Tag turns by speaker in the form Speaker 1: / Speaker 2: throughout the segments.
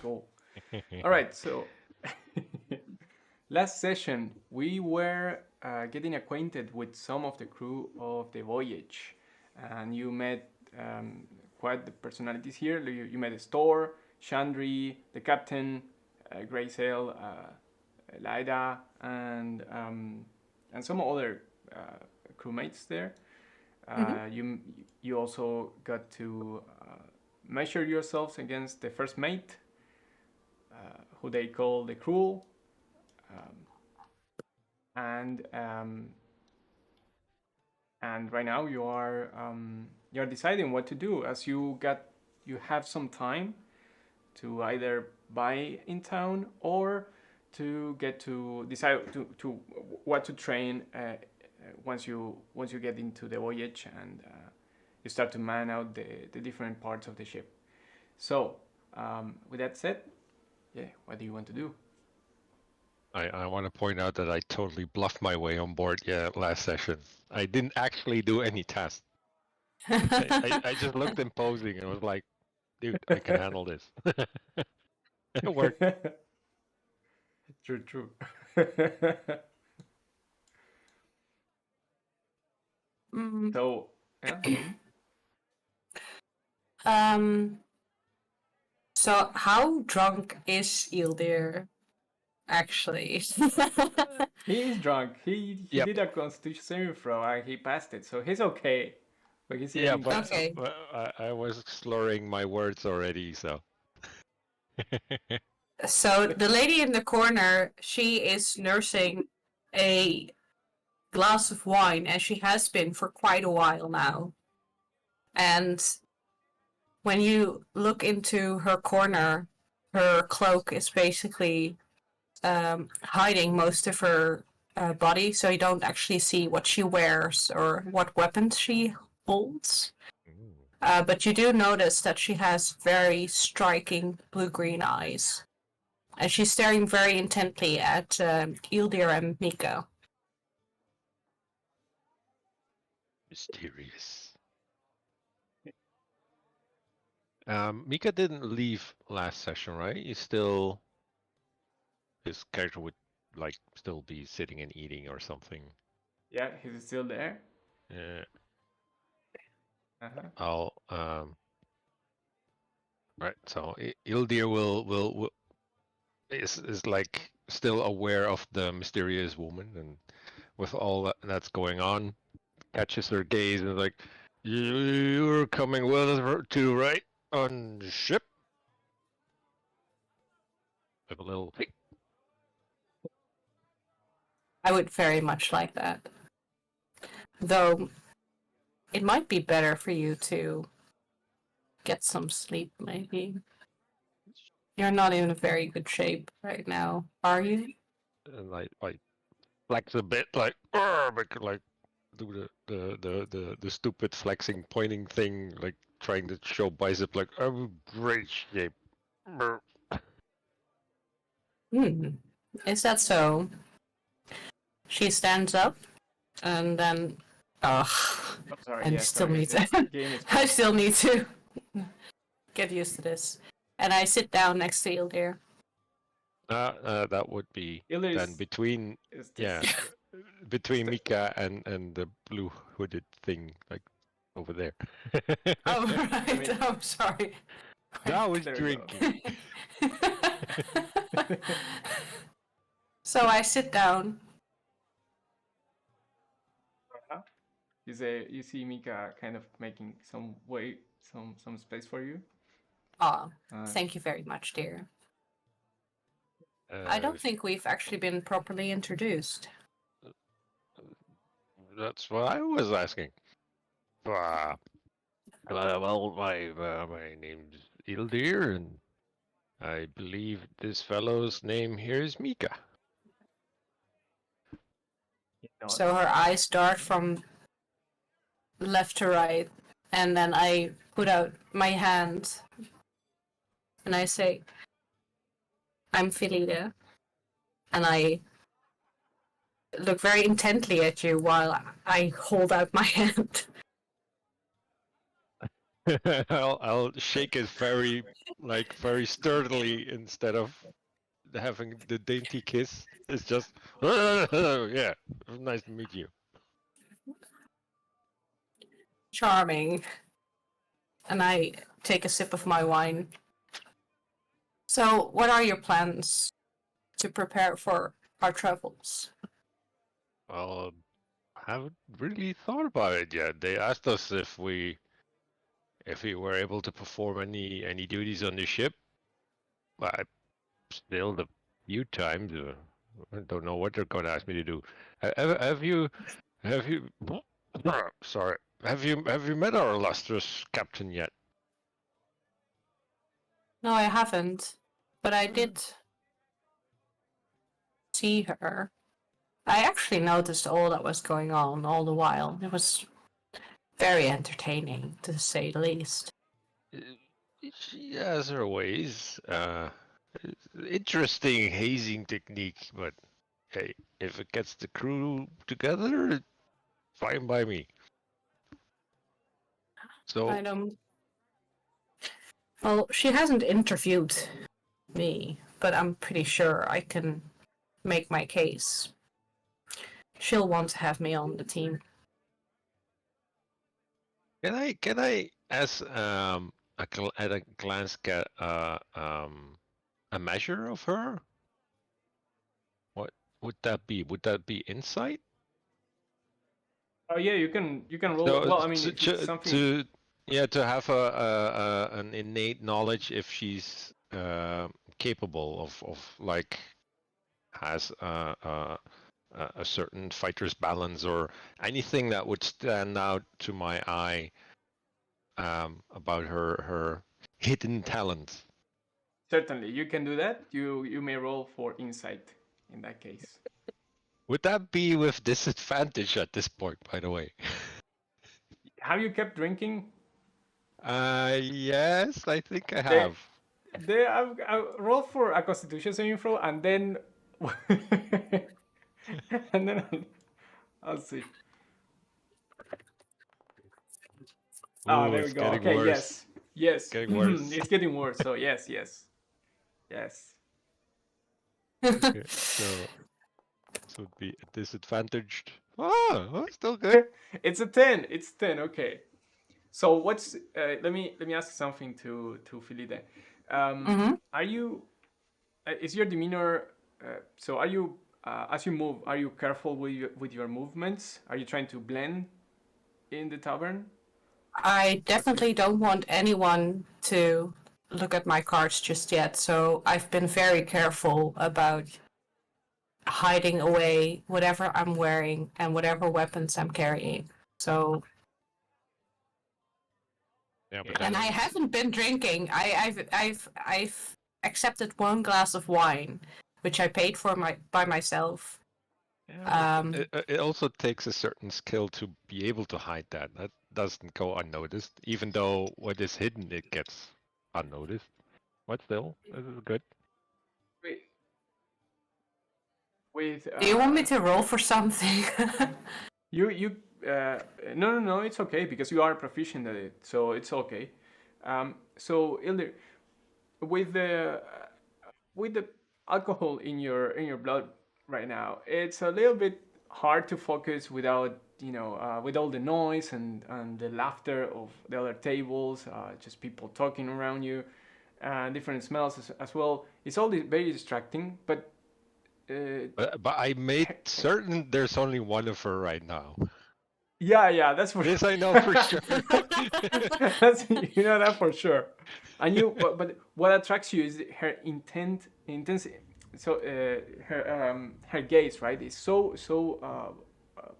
Speaker 1: cool. All right, so last session we were getting acquainted with some of the crew of the Voyage, and you met quite the personalities here. You met Store, Chandri, the captain, Graysail, Lida, and some other crewmates there. You also got to measure yourselves against the first mate, who they call the Cruel, and right now you're deciding what to do, as you have some time to either buy in town or to get to decide to what to train once you get into the Voyage, and you start to man out the different parts of the ship. So with that said, yeah, what do you want to do?
Speaker 2: I want to point out that I totally bluffed my way on board last session. I didn't actually do any tests. I just looked imposing and was like, dude, I can handle this. It worked.
Speaker 1: True. So, yeah.
Speaker 3: So how drunk is Ildir, actually?
Speaker 1: He is drunk. He
Speaker 2: Yep.
Speaker 1: did a constitution saving throw and he passed it, so he's okay. But he's
Speaker 2: Yeah,
Speaker 1: getting
Speaker 2: but
Speaker 3: Okay.
Speaker 2: I was slurring my words already, so.
Speaker 3: So the lady in the corner, she is nursing a glass of wine, and she has been for quite a while now. And when you look into her corner, her cloak is basically hiding most of her body, so you don't actually see what she wears or what weapons she holds. But you do notice that she has very striking blue-green eyes. And she's staring very intently at Ildir and Mika.
Speaker 2: Mysterious. Mika didn't leave last session, right? His character would still be sitting and eating or something.
Speaker 1: Yeah, he's still there.
Speaker 2: Yeah.
Speaker 1: Uh-huh.
Speaker 2: Right. So Ildir will is like still aware of the mysterious woman, and with all that's going on, catches her gaze and is like, "You're coming with us to right on the ship." With a little.
Speaker 3: I would very much like that. Though, it might be better for you to get some sleep, maybe. You're not in a very good shape right now, are you?
Speaker 2: And I flex a bit, like do the stupid flexing pointing thing, like trying to show bicep, like I'm in great shape.
Speaker 3: Is that so? She stands up, and then,
Speaker 1: Sorry,
Speaker 3: I
Speaker 1: yeah,
Speaker 3: still
Speaker 1: sorry.
Speaker 3: need to.
Speaker 1: Game is
Speaker 3: I still need to get used to this. And I sit down next to Ildir.
Speaker 2: That would be then between between Mika and the blue hooded thing, like over there.
Speaker 3: Oh right, I'm sorry.
Speaker 2: I was drinking.
Speaker 3: So I sit down.
Speaker 1: You see Mika kind of making some space for you.
Speaker 3: Thank you very much, dear. I don't think we've actually been properly introduced.
Speaker 2: That's what I was asking. Well, my name's Ildir, and I believe this fellow's name here is Mika.
Speaker 3: So her eyes dart from left to right, and then I put out my hand, and I say, I'm Philida, and I look very intently at you while I hold out my hand.
Speaker 2: I'll shake it very very sturdily instead of having the dainty kiss. It's just yeah, nice to meet you.
Speaker 3: Charming. And I take a sip of my wine. So, what are your plans to prepare for our travels?
Speaker 2: Well, I haven't really thought about it yet. They asked us if we were able to perform any duties on the ship. I still the few times. I don't know what they're going to ask me to do. Have you sorry have you met our illustrious captain yet?
Speaker 3: No, I haven't. But I did see her. I actually noticed all that was going on all the while. It was very entertaining, to say the least.
Speaker 2: She has her ways. Interesting hazing technique, but hey, if it gets the crew together, it's fine by me. So
Speaker 3: I don't. Well, she hasn't interviewed me, but I'm pretty sure I can make my case. She'll want to have me on the team.
Speaker 2: can I as at a glance get a measure of her? What would that be? Would that be insight?
Speaker 1: Oh yeah, you can roll.
Speaker 2: So
Speaker 1: Well, I mean, if it's something.
Speaker 2: to have an innate knowledge if she's capable of like has a certain fighter's balance or anything that would stand out to my eye about her hidden talent.
Speaker 1: Certainly, you can do that. You may roll for insight in that case.
Speaker 2: Would that be with disadvantage at this point, by the way?
Speaker 1: Have you kept drinking?
Speaker 2: Yes, I think I
Speaker 1: They,
Speaker 2: have.
Speaker 1: I roll for a Constitution saving throw, and then and then I'll see. Ah,
Speaker 2: Ooh,
Speaker 1: there we
Speaker 2: it's
Speaker 1: go.
Speaker 2: getting
Speaker 1: Okay,
Speaker 2: worse.
Speaker 1: yes.
Speaker 2: Getting worse.
Speaker 1: It's getting worse. So yes.
Speaker 2: Okay, so this would be disadvantaged. Oh, still good.
Speaker 1: It's a 10. It's 10. Okay. So what's let me ask something to Filide. Are you is your demeanor so are you as you move, are you careful with your movements? Are you trying to blend in the tavern?
Speaker 3: I definitely don't want anyone to look at my cards just yet, so I've been very careful about hiding away whatever I'm wearing and whatever weapons I'm carrying. So,
Speaker 2: Yeah, but
Speaker 3: and I haven't been drinking. I've accepted one glass of wine, which I paid for by myself.
Speaker 2: yeah, it also takes a certain skill to be able to hide that. That doesn't go unnoticed, even though what is hidden it gets unnoticed. But still, this is good.
Speaker 1: Wait. With
Speaker 3: Do you want me to roll for something?
Speaker 1: you no, it's okay because you are proficient at it, so it's okay. So Ildir, with the alcohol in your blood right now, it's a little bit hard to focus without with all the noise and the laughter of the other tables, just people talking around you, and different smells as well. It's all very distracting, but
Speaker 2: But I made certain there's only one of her right now.
Speaker 1: yeah, that's for
Speaker 2: This I know for sure.
Speaker 1: that's, you know that for sure. And but what attracts you is her intense. So her gaze, right, is so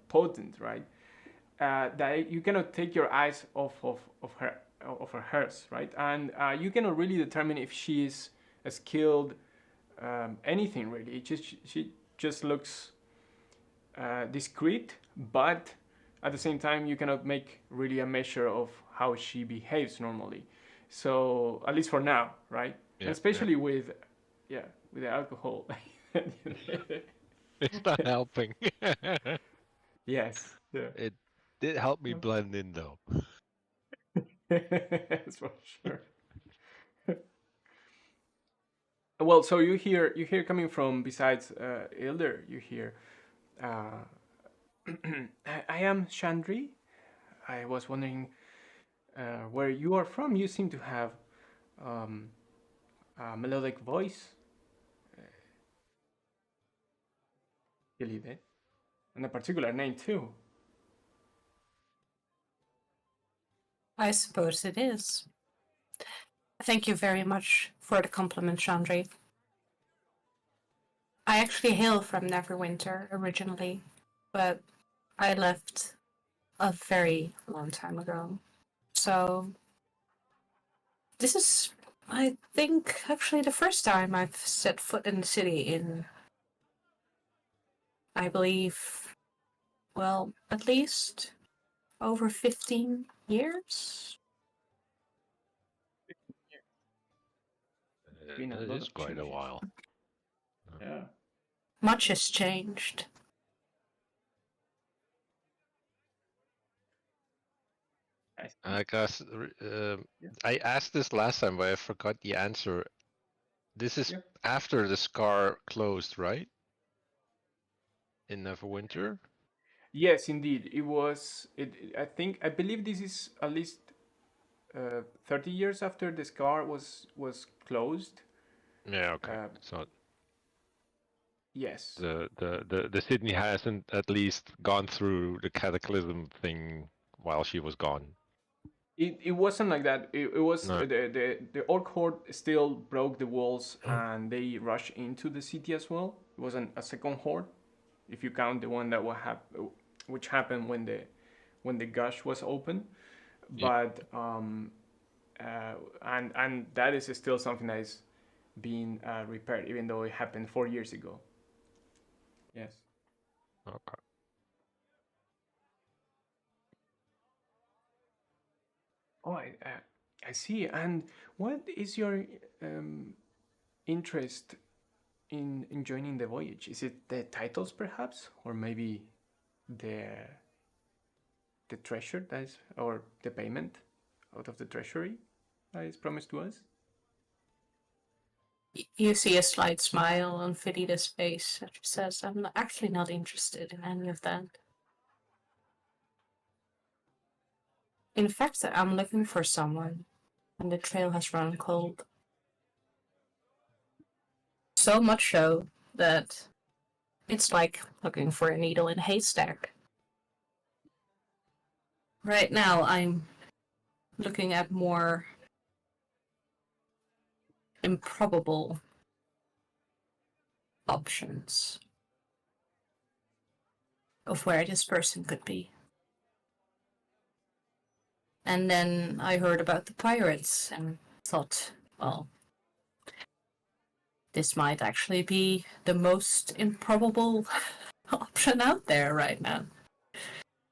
Speaker 1: potent, right, that you cannot take your eyes off of hers, right, and you cannot really determine if she is a skilled anything really. She just looks discreet, but at the same time you cannot make really a measure of how she behaves normally. So at least for now, right?
Speaker 2: Yeah,
Speaker 1: especially with the alcohol.
Speaker 2: it's not helping.
Speaker 1: Yes. Yeah.
Speaker 2: It did help me blend in though.
Speaker 1: That's for sure. Well, so you hear coming from besides Ilder, you hear uh, I am Chandri. I was wondering where you are from. You seem to have um, a melodic voice, Elide, and a particular name too.
Speaker 3: I suppose it is. Thank you very much for the compliment, Chandri. I actually hail from Neverwinter originally, but I left a very long time ago. So this is, I think, actually the first time I've set foot in the city in, I believe, well, at least over 15 years.
Speaker 1: Been a
Speaker 2: That
Speaker 1: lot
Speaker 2: is
Speaker 1: of
Speaker 2: quite a
Speaker 1: changes.
Speaker 2: while.
Speaker 1: Yeah.
Speaker 3: Much has changed.
Speaker 1: I see.
Speaker 2: I guess
Speaker 1: Yeah.
Speaker 2: I asked this last time, but I forgot the answer. This is
Speaker 1: Yeah.
Speaker 2: after the scar closed, right? In Neverwinter?
Speaker 1: Yes, indeed. It was. I believe this is at least 30 years after the scar was closed.
Speaker 2: Yeah, okay.
Speaker 1: Uh,
Speaker 2: So
Speaker 1: yes.
Speaker 2: the Sydney hasn't at least gone through the cataclysm thing while she was gone.
Speaker 1: It wasn't like that. It was
Speaker 2: No.
Speaker 1: the orc horde still broke the walls and they rushed into the city as well. It wasn't a second horde, if you count the one that which happened when the gush was open.
Speaker 2: Yeah.
Speaker 1: But and that is still something that is being repaired, even though it happened 4 years ago. Yes.
Speaker 2: Okay.
Speaker 1: Oh, I see. And what is your um, interest in joining the voyage? Is it the titles, perhaps, or maybe the the treasure that is, or the payment out of the treasury that is promised to us?
Speaker 3: You see a slight smile on Fidida's face, and she says, I'm actually not interested in any of that. In fact, I'm looking for someone, and the trail has run cold. So much so that it's like looking for a needle in a haystack. Right now, I'm looking at more improbable options of where this person could be. And then I heard about the pirates and thought, well, this might actually be the most improbable option out there right now.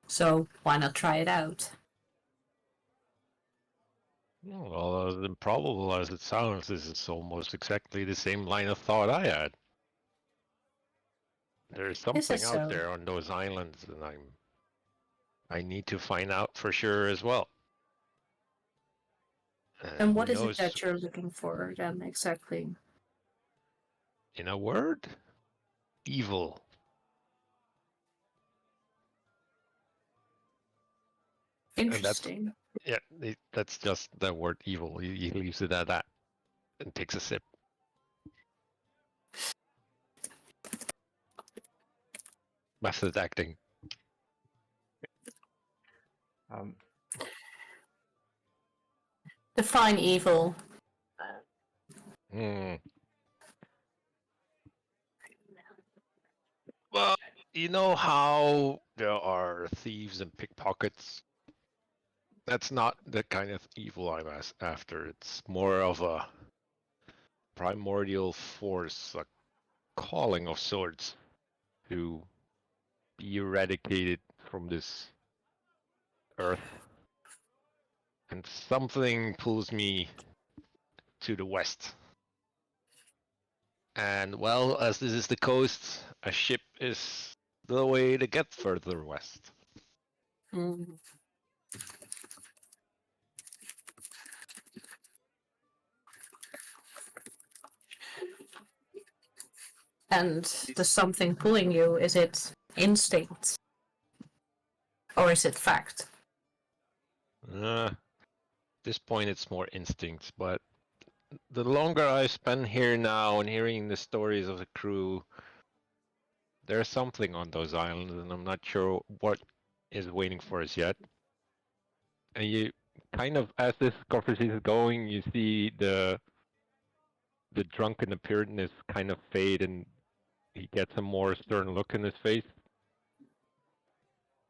Speaker 3: So why not try it out?
Speaker 2: Well, as improbable as it sounds, this is almost exactly the same line of thought I had. There's
Speaker 3: Is it
Speaker 2: something out
Speaker 3: so?
Speaker 2: there on those islands, and I need to find out for sure as well.
Speaker 3: And
Speaker 2: Who
Speaker 3: what is it
Speaker 2: knows?
Speaker 3: that you're looking for then exactly?
Speaker 2: In a word, evil. And that's
Speaker 3: Interesting.
Speaker 2: yeah, that's just the word evil. He leaves it at that and takes a sip. Method acting.
Speaker 1: Um,
Speaker 3: Define evil.
Speaker 2: Hmm. Well, you know how there are thieves and pickpockets? That's not the kind of evil I'm after. It's more of a primordial force, a calling of sorts to be eradicated from this earth. And something pulls me to the west. And well, as this is the coast, a ship is the way to get further west.
Speaker 3: Mm. And the something pulling you, is it instinct? Or is it fact?
Speaker 2: At this point, it's more instinct, but the longer I spend here now and hearing the stories of the crew, there's something on those islands, and I'm not sure what is waiting for us yet. And you kind of, as this conversation is going, you see the drunken appearance kind of fade, and he gets a more stern look in his face.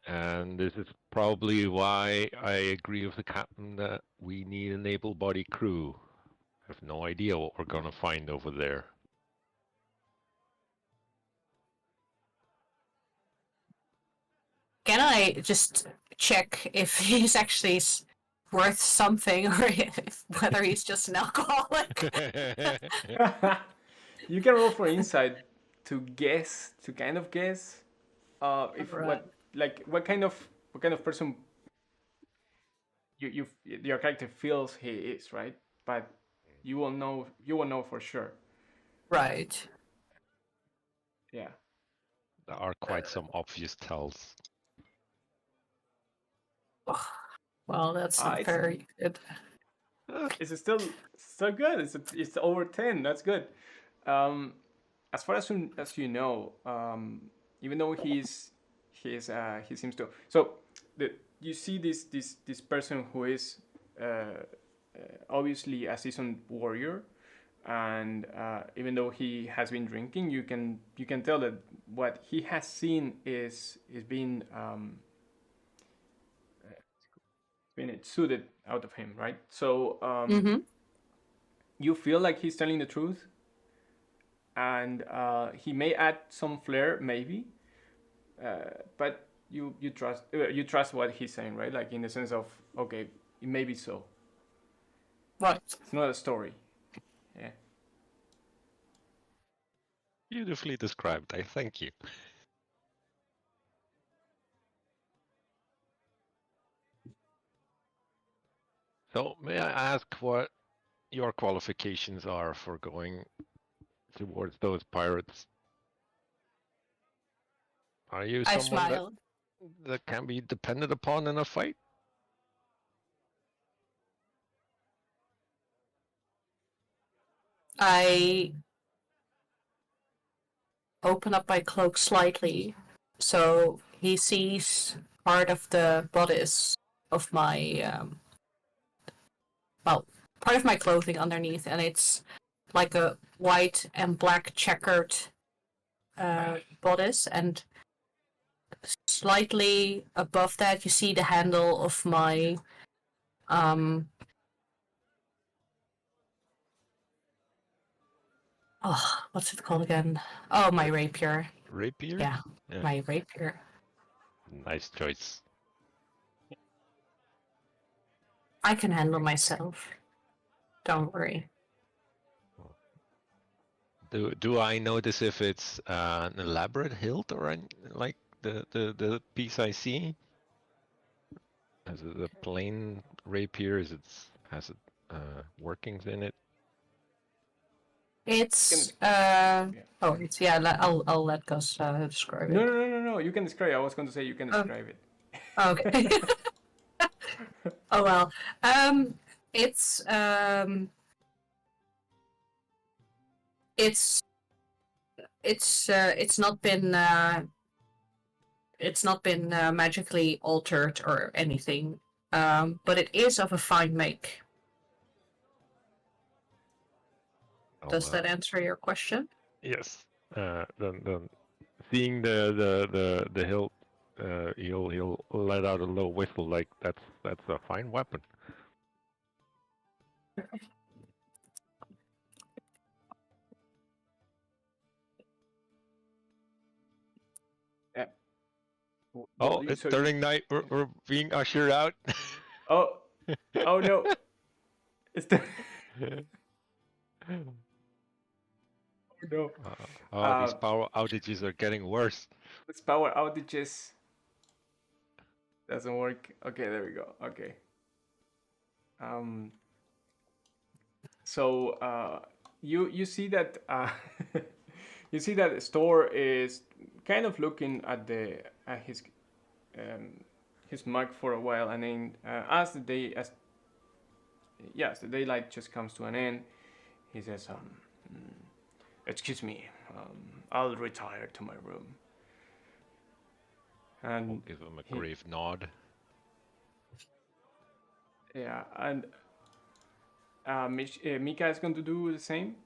Speaker 2: And this is probably why I agree with the captain that we need an able-bodied crew. I have no idea what we're gonna find over there.
Speaker 3: Can I just check if he's actually worth something, or whether he's just an alcoholic?
Speaker 1: You can roll for insight to kind of guess, if
Speaker 3: Right.
Speaker 1: what kind of person your character feels he is, right? But you will know for sure.
Speaker 3: Right.
Speaker 1: Yeah.
Speaker 2: There are quite some obvious tells.
Speaker 3: Well, that's not
Speaker 1: It's
Speaker 3: very good.
Speaker 1: it's still good. It's over 10. That's good. As far as you know, even though he seems to, so you see this person who is obviously a seasoned warrior, and even though he has been drinking, you can tell that what he has seen is being suited out of him, right? So you feel like he's telling the truth, and he may add some flair, maybe, but you trust what he's saying, right? Like in the sense of, okay, it may be so.
Speaker 3: Right.
Speaker 1: It's not a story. Yeah.
Speaker 2: Beautifully described, I thank you. So may I ask what your qualifications are for going towards those pirates? Are you
Speaker 3: I
Speaker 2: someone
Speaker 3: smile.
Speaker 2: that can be depended upon in a fight?
Speaker 3: I open up my cloak slightly, so he sees part of the bodice of my part of my clothing underneath, and it's like a white and black checkered bodice, and slightly above that you see the handle of my what's it called again? Oh, my rapier.
Speaker 2: Rapier?
Speaker 3: Yeah, my rapier.
Speaker 2: Nice choice.
Speaker 3: I can handle myself. Don't worry.
Speaker 2: Do I notice if it's an elaborate hilt or like the piece I see? Is it a plain rapier? Has it workings in it?
Speaker 3: It's it's I'll let Gus describe it.
Speaker 1: No. You can describe it. I was going to say you can describe it.
Speaker 3: Okay. Oh well. It's it's not been magically altered or anything. But it is of a fine make. Does that answer your question?
Speaker 2: Yes. Then seeing the hilt, he'll let out a little whistle like that's a fine weapon.
Speaker 1: Yeah.
Speaker 2: Oh, it's turning night. We're being ushered out.
Speaker 1: Oh no! It's the. No.
Speaker 2: These power outages are getting worse.
Speaker 1: This power outages doesn't work. Okay, there we go. Okay. So you see that You see that Store is kind of looking at his mug for a while, and then as the daylight just comes to an end, he says, "Excuse me, I'll retire to my room."
Speaker 2: I'll
Speaker 1: And
Speaker 2: give him a grave nod.
Speaker 1: yeah, and Mika is going to do the same,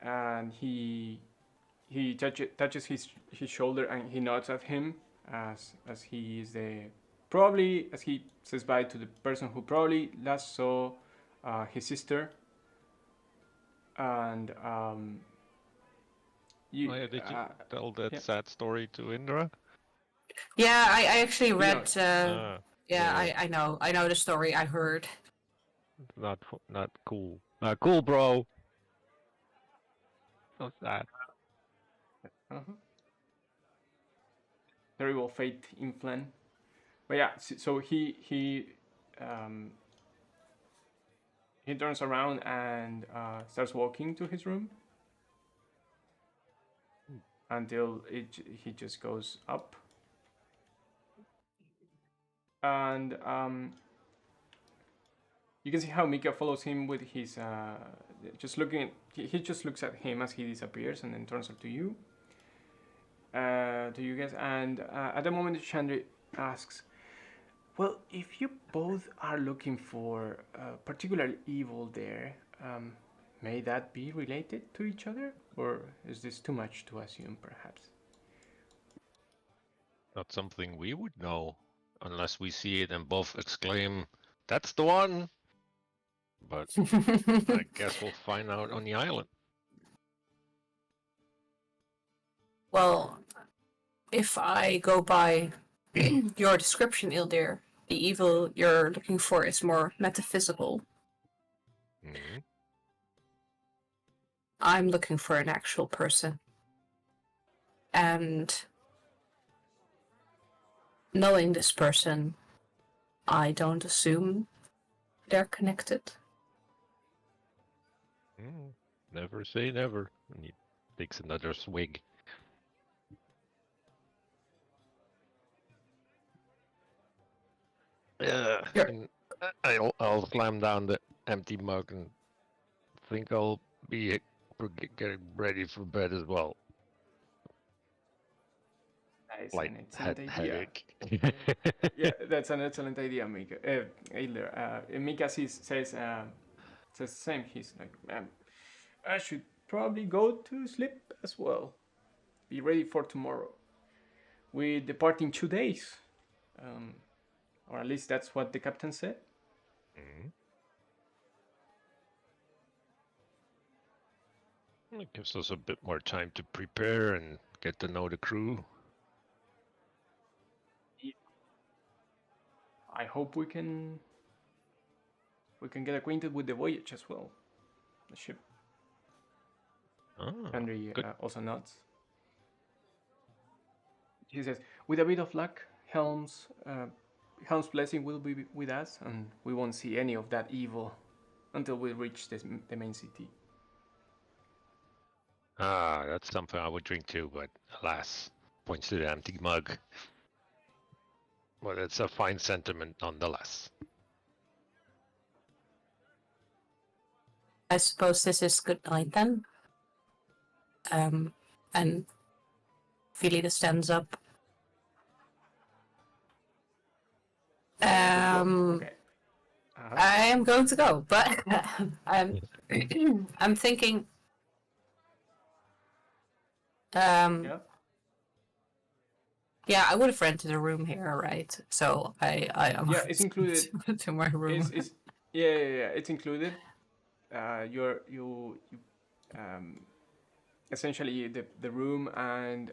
Speaker 1: and he touches his shoulder and he nods at him as he is probably as he says bye to the person who probably last saw his sister. And
Speaker 2: Did you tell that sad story to Indra?
Speaker 3: Yeah, I actually
Speaker 1: You
Speaker 3: read.
Speaker 1: know,
Speaker 3: I know the story. I heard.
Speaker 2: Not cool. Not cool, bro. So sad.
Speaker 1: Terrible fate in Flen. But yeah, so he turns around and starts walking to his room until he just goes up. And you can see how Mika follows him with his just looking. He just looks at him as he disappears, and then turns up to you. To you guys, and at the moment, Chandri asks, "Well, if you both are looking for particular evil there, may that be related to each other, or is this too much to assume, perhaps?"
Speaker 2: Not something we would know unless we see it and both exclaim, "That's the one!" But I guess we'll find out on the island.
Speaker 3: Well, if I go by your description, Ildir, the evil you're looking for is more metaphysical.
Speaker 2: Mm-hmm.
Speaker 3: I'm looking for an actual person. And knowing this person, I don't assume they're connected.
Speaker 2: Never say never. And he takes another swig. And I'll slam down the empty mug and think I'll be getting ready for bed as well.
Speaker 1: Nice,
Speaker 2: Like
Speaker 1: an excellent idea.
Speaker 2: headache.
Speaker 1: Yeah, that's an excellent idea, Mika. Ildir. Mika says the same. He's like, I should probably go to sleep as well. Be ready for tomorrow. We depart in 2 days. Or at least that's what the captain said.
Speaker 2: It gives us a bit more time to prepare and get to know the crew.
Speaker 1: I hope we can get acquainted with the Voyage as well. The ship. Henry also nods. He says, with a bit of luck, Helm's blessing will be with us, and we won't see any of that evil until we reach the main city.
Speaker 2: That's something I would drink too, but alas, points to the empty mug. Well, it's a fine sentiment nonetheless.
Speaker 3: I suppose this is good night then. And Felida stands up.
Speaker 1: Okay.
Speaker 3: I am going to go, but I'm thinking. Yeah, I would have rented a room here, right? So I
Speaker 1: yeah, it's included
Speaker 3: to my room.
Speaker 1: It's included. Essentially the room and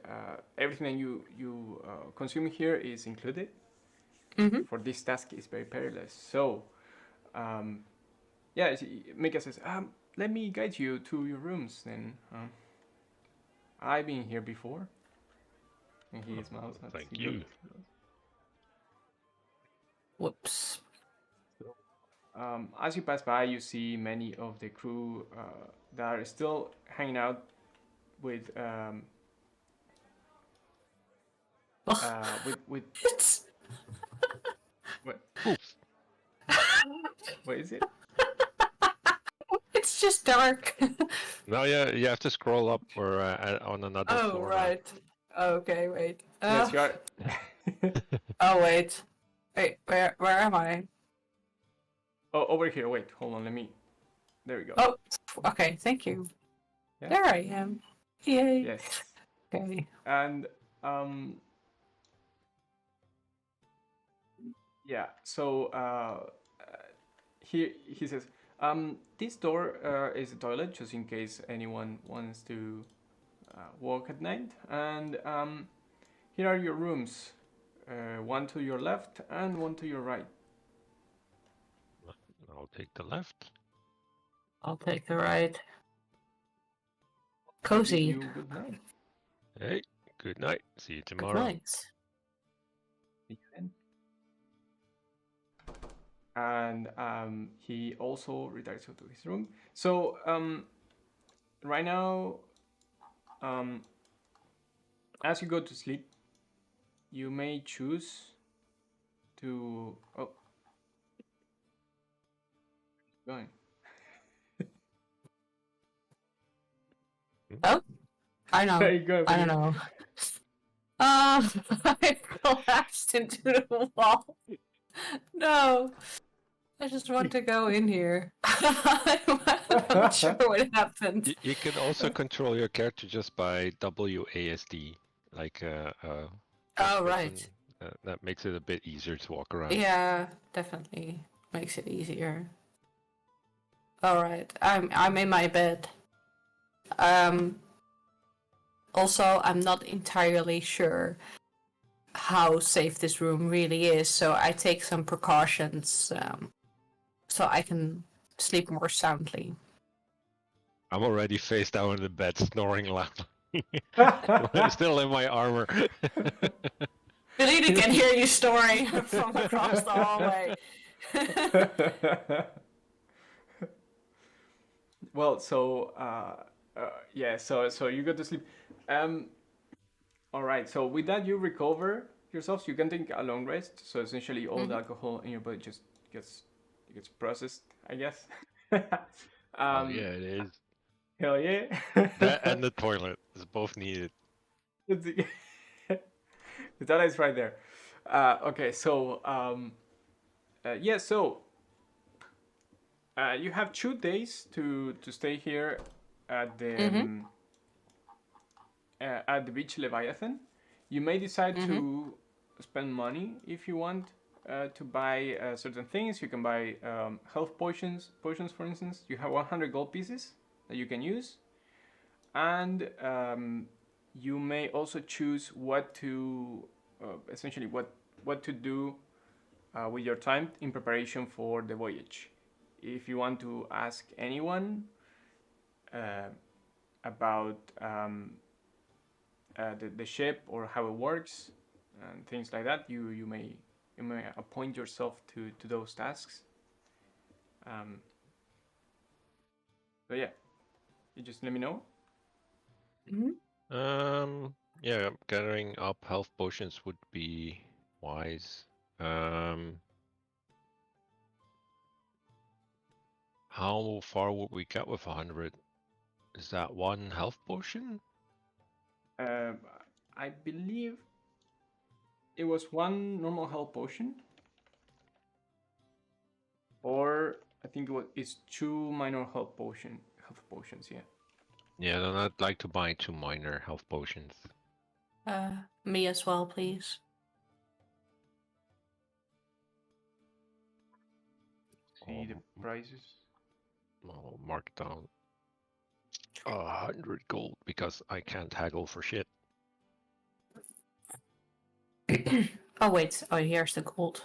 Speaker 1: everything that you consume here is included. For this task is very perilous. So, Mika says, let me guide you to your rooms then. I've been here before. And he smiles.
Speaker 2: Thank you.
Speaker 3: Whoops.
Speaker 1: As you pass by, you see many of the crew that are still hanging out with with
Speaker 3: It's
Speaker 1: what
Speaker 2: Oof.
Speaker 1: what is it?
Speaker 3: it's just dark.
Speaker 2: No, yeah, you have to scroll up or on another
Speaker 3: Oh
Speaker 2: floor
Speaker 3: right. Okay, wait.
Speaker 1: Yes, you are.
Speaker 3: Oh wait. Wait, where am I?
Speaker 1: Oh, over here. Wait, hold on. Let me. There we go.
Speaker 3: Oh, okay. Thank you.
Speaker 1: Yeah.
Speaker 3: There I am. Yay.
Speaker 1: Yes.
Speaker 3: Okay.
Speaker 1: And yeah. So he says, this door is a toilet, just in case anyone wants to walk at night. And here are your rooms, one to your left and one to your right.
Speaker 2: I'll take the left.
Speaker 3: I'll take the right.
Speaker 1: Bid
Speaker 3: Cozy.
Speaker 1: you good night.
Speaker 2: Hey, good night. See you
Speaker 3: Good
Speaker 2: tomorrow.
Speaker 3: night.
Speaker 1: And he also retires to his room. So right now, as you go to sleep, you may choose to. Oh, going.
Speaker 3: Oh, I know.
Speaker 1: There you go.
Speaker 3: I don't know. I collapsed into the wall. No, I just want to go in here. I'm not sure what happened.
Speaker 2: You can also control your character just by WASD, like
Speaker 3: Oh,
Speaker 2: button.
Speaker 3: right.
Speaker 2: That makes it a bit easier to walk around.
Speaker 3: Yeah, definitely makes it easier. All right, I'm in my bed. Also, I'm not entirely sure how safe this room really is, so I take some precautions so I can sleep more soundly.
Speaker 2: I'm already face down in the bed, snoring loudly. Still in my armor.
Speaker 3: Belina can hear you snoring from across the hallway.
Speaker 1: Well, so yeah, so you go to sleep. All right. So with that, you recover yourself. So you can take a long rest. So essentially, all the alcohol in your body just gets processed, I guess.
Speaker 2: Oh yeah, it is.
Speaker 1: Hell yeah.
Speaker 2: That and the toilet is both needed.
Speaker 1: That is right there. Okay, so yeah, so you have 2 days to stay here at the beach Leviathan. You may decide to spend money if you want to buy certain things. You can buy health potions. Potions, for instance, you have 100 gold pieces that you can use, and you may also choose what to essentially what to do with your time in preparation for the voyage. If you want to ask anyone about the ship or how it works and things like that, you may appoint yourself to those tasks. So yeah, you just let me know.
Speaker 2: Yeah, gathering up health potions would be wise. How far would we get with 100? Is that one health potion?
Speaker 1: I believe it was one normal health potion, or I think it's 2 minor health potions. Yeah.
Speaker 2: Yeah, then I'd like to buy 2 minor health potions.
Speaker 3: Me as well, please.
Speaker 1: See the prices.
Speaker 2: I'll mark it down. 100 gold because I can't haggle for shit.
Speaker 3: Oh wait, oh here's the gold.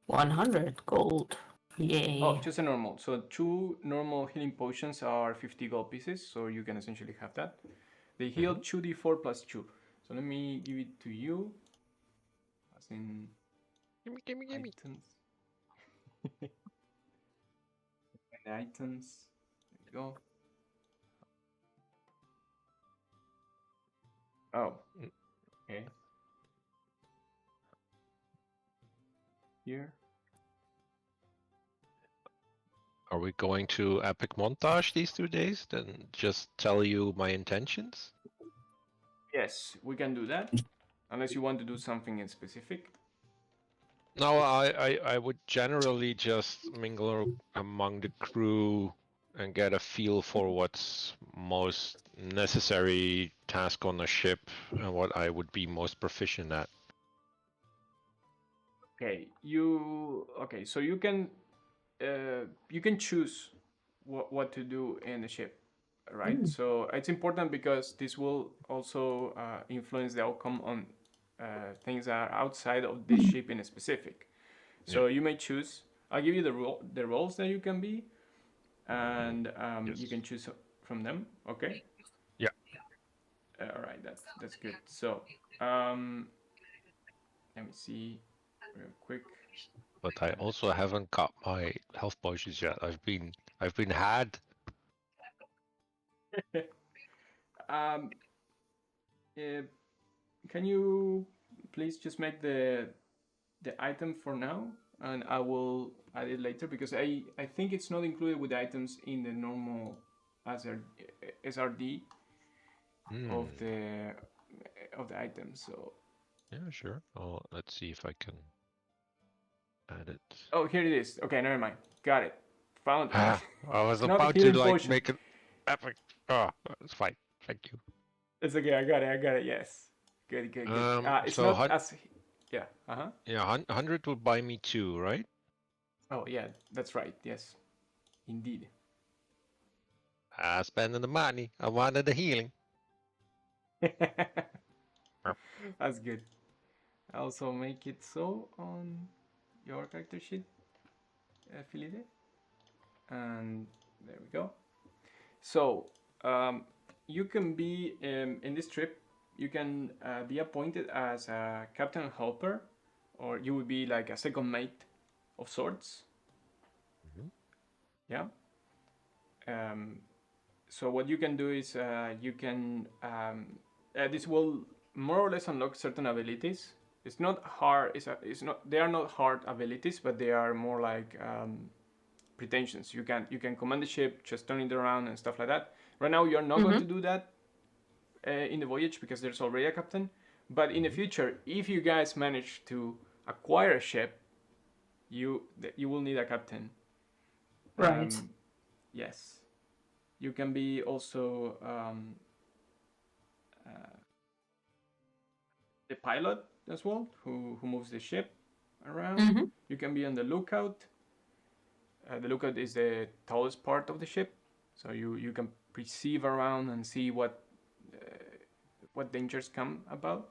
Speaker 3: 100 gold. Yay.
Speaker 1: Oh, just a normal. So 2 normal healing potions are 50 gold pieces, so you can essentially have that. They heal 2d4 plus 2. So let me give it to you. As in
Speaker 2: Gimme.
Speaker 1: items. Items. There you go. Oh, okay. Here.
Speaker 2: Are we going to epic montage these 2 days? Then just tell you my intentions?
Speaker 1: Yes, we can do that. Unless you want to do something in specific.
Speaker 2: No, I would generally just mingle among the crew and get a feel for what's most necessary task on the ship and what I would be most proficient at.
Speaker 1: Okay, so you can choose what to do in the ship, right? So it's important because this will also influence the outcome on things that are outside of this ship in specific. So you may choose. I'll give you the roles that you can be, and you can choose from them. Okay.
Speaker 2: Yeah.
Speaker 1: All right. That's good. So let me see, real quick.
Speaker 2: But I also haven't got my health potions yet. I've been had.
Speaker 1: um, can you please just make the item for now, and I will add it later because I think it's not included with the items in the normal SRD of the items. So
Speaker 2: Yeah, sure. Oh, let's see if I can add it.
Speaker 1: oh, here it is. Okay, never mind. Got it. Found it.
Speaker 2: I was
Speaker 1: Not a
Speaker 2: about to
Speaker 1: healing
Speaker 2: like
Speaker 1: potion.
Speaker 2: make an epic. Oh, it's fine. Thank you.
Speaker 1: It's okay. I got it. Yes. Good. It's
Speaker 2: So
Speaker 1: not as yeah.
Speaker 2: yeah, 100 will buy me 2, right?
Speaker 1: Oh yeah, that's right. Yes, indeed.
Speaker 2: Spending the money. I wanted the healing.
Speaker 1: That's good. I also make it so on your character sheet, Felipe. And there we go. So you can be in this trip. You can be appointed as a captain helper, or you would be like a second mate of sorts. Yeah. So what you can do is you can this will more or less unlock certain abilities. It's not hard. It's not. They are not hard abilities, but they are more like pretensions. You can command the ship, just turn it around and stuff like that. Right now, you're not going to do that in the voyage because there's already a captain. But in the future, if you guys manage to acquire a ship, you will need a captain.
Speaker 3: Right.
Speaker 1: Yes. You can be also the pilot as well, who moves the ship around. You can be on the lookout. The lookout is the tallest part of the ship, so you can perceive around and see what dangers come about.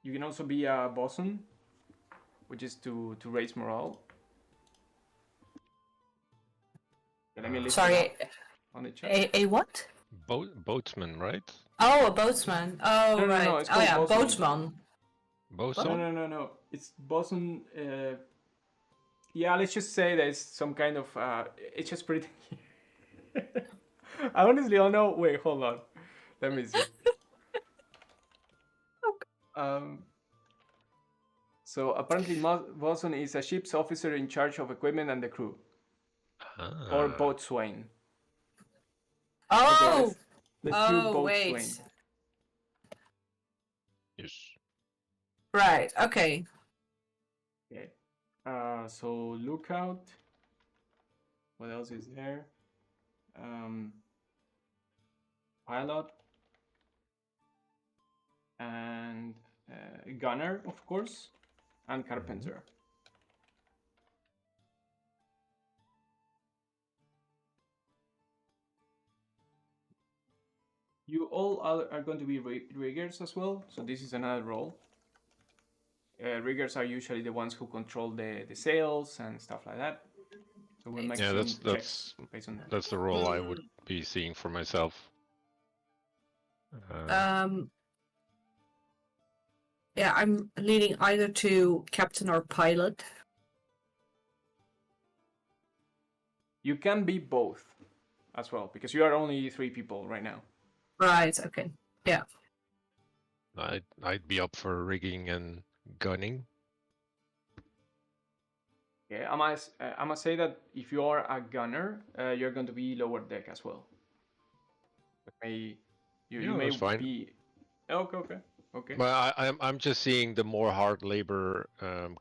Speaker 1: You can also be a bosun, which is to raise morale. Let me list it
Speaker 3: Sorry,
Speaker 1: up on the chat.
Speaker 3: a what?
Speaker 2: Boatsman, right?
Speaker 3: Oh, a boatsman. Oh,
Speaker 1: No,
Speaker 3: right.
Speaker 1: it's
Speaker 3: Oh,
Speaker 1: called
Speaker 3: yeah,
Speaker 1: bosun.
Speaker 3: boatsman.
Speaker 2: Bosun?
Speaker 1: No. It's bosun. Yeah, let's just say there's some kind of. It's just pretty. I honestly don't know. Wait, hold on. Let me see. So apparently, bosun is a ship's officer in charge of equipment and the crew, or boatswain.
Speaker 3: Oh,
Speaker 1: Okay, let's do boatswain.
Speaker 3: wait.
Speaker 2: Yes.
Speaker 3: Right. Okay.
Speaker 1: Okay. So lookout. What else is there? Pilot and gunner, of course, and carpenter. You all are going to be riggers as well, so this is another role. Riggers are usually the ones who control the sails and stuff like that. So we'll make some checks based on that.
Speaker 2: That's the role I would be seeing for myself.
Speaker 3: Yeah, I'm leaning either to captain or pilot.
Speaker 1: You can be both. as well, because you are only 3 people right now.
Speaker 3: Right. Okay. Yeah.
Speaker 2: I'd be up for rigging and gunning.
Speaker 1: Yeah, I must say that if you are a gunner, you're going to be lower deck as well. You
Speaker 2: Yeah,
Speaker 1: may
Speaker 2: that's fine.
Speaker 1: be. Okay.
Speaker 2: But I'm just seeing the more hard labor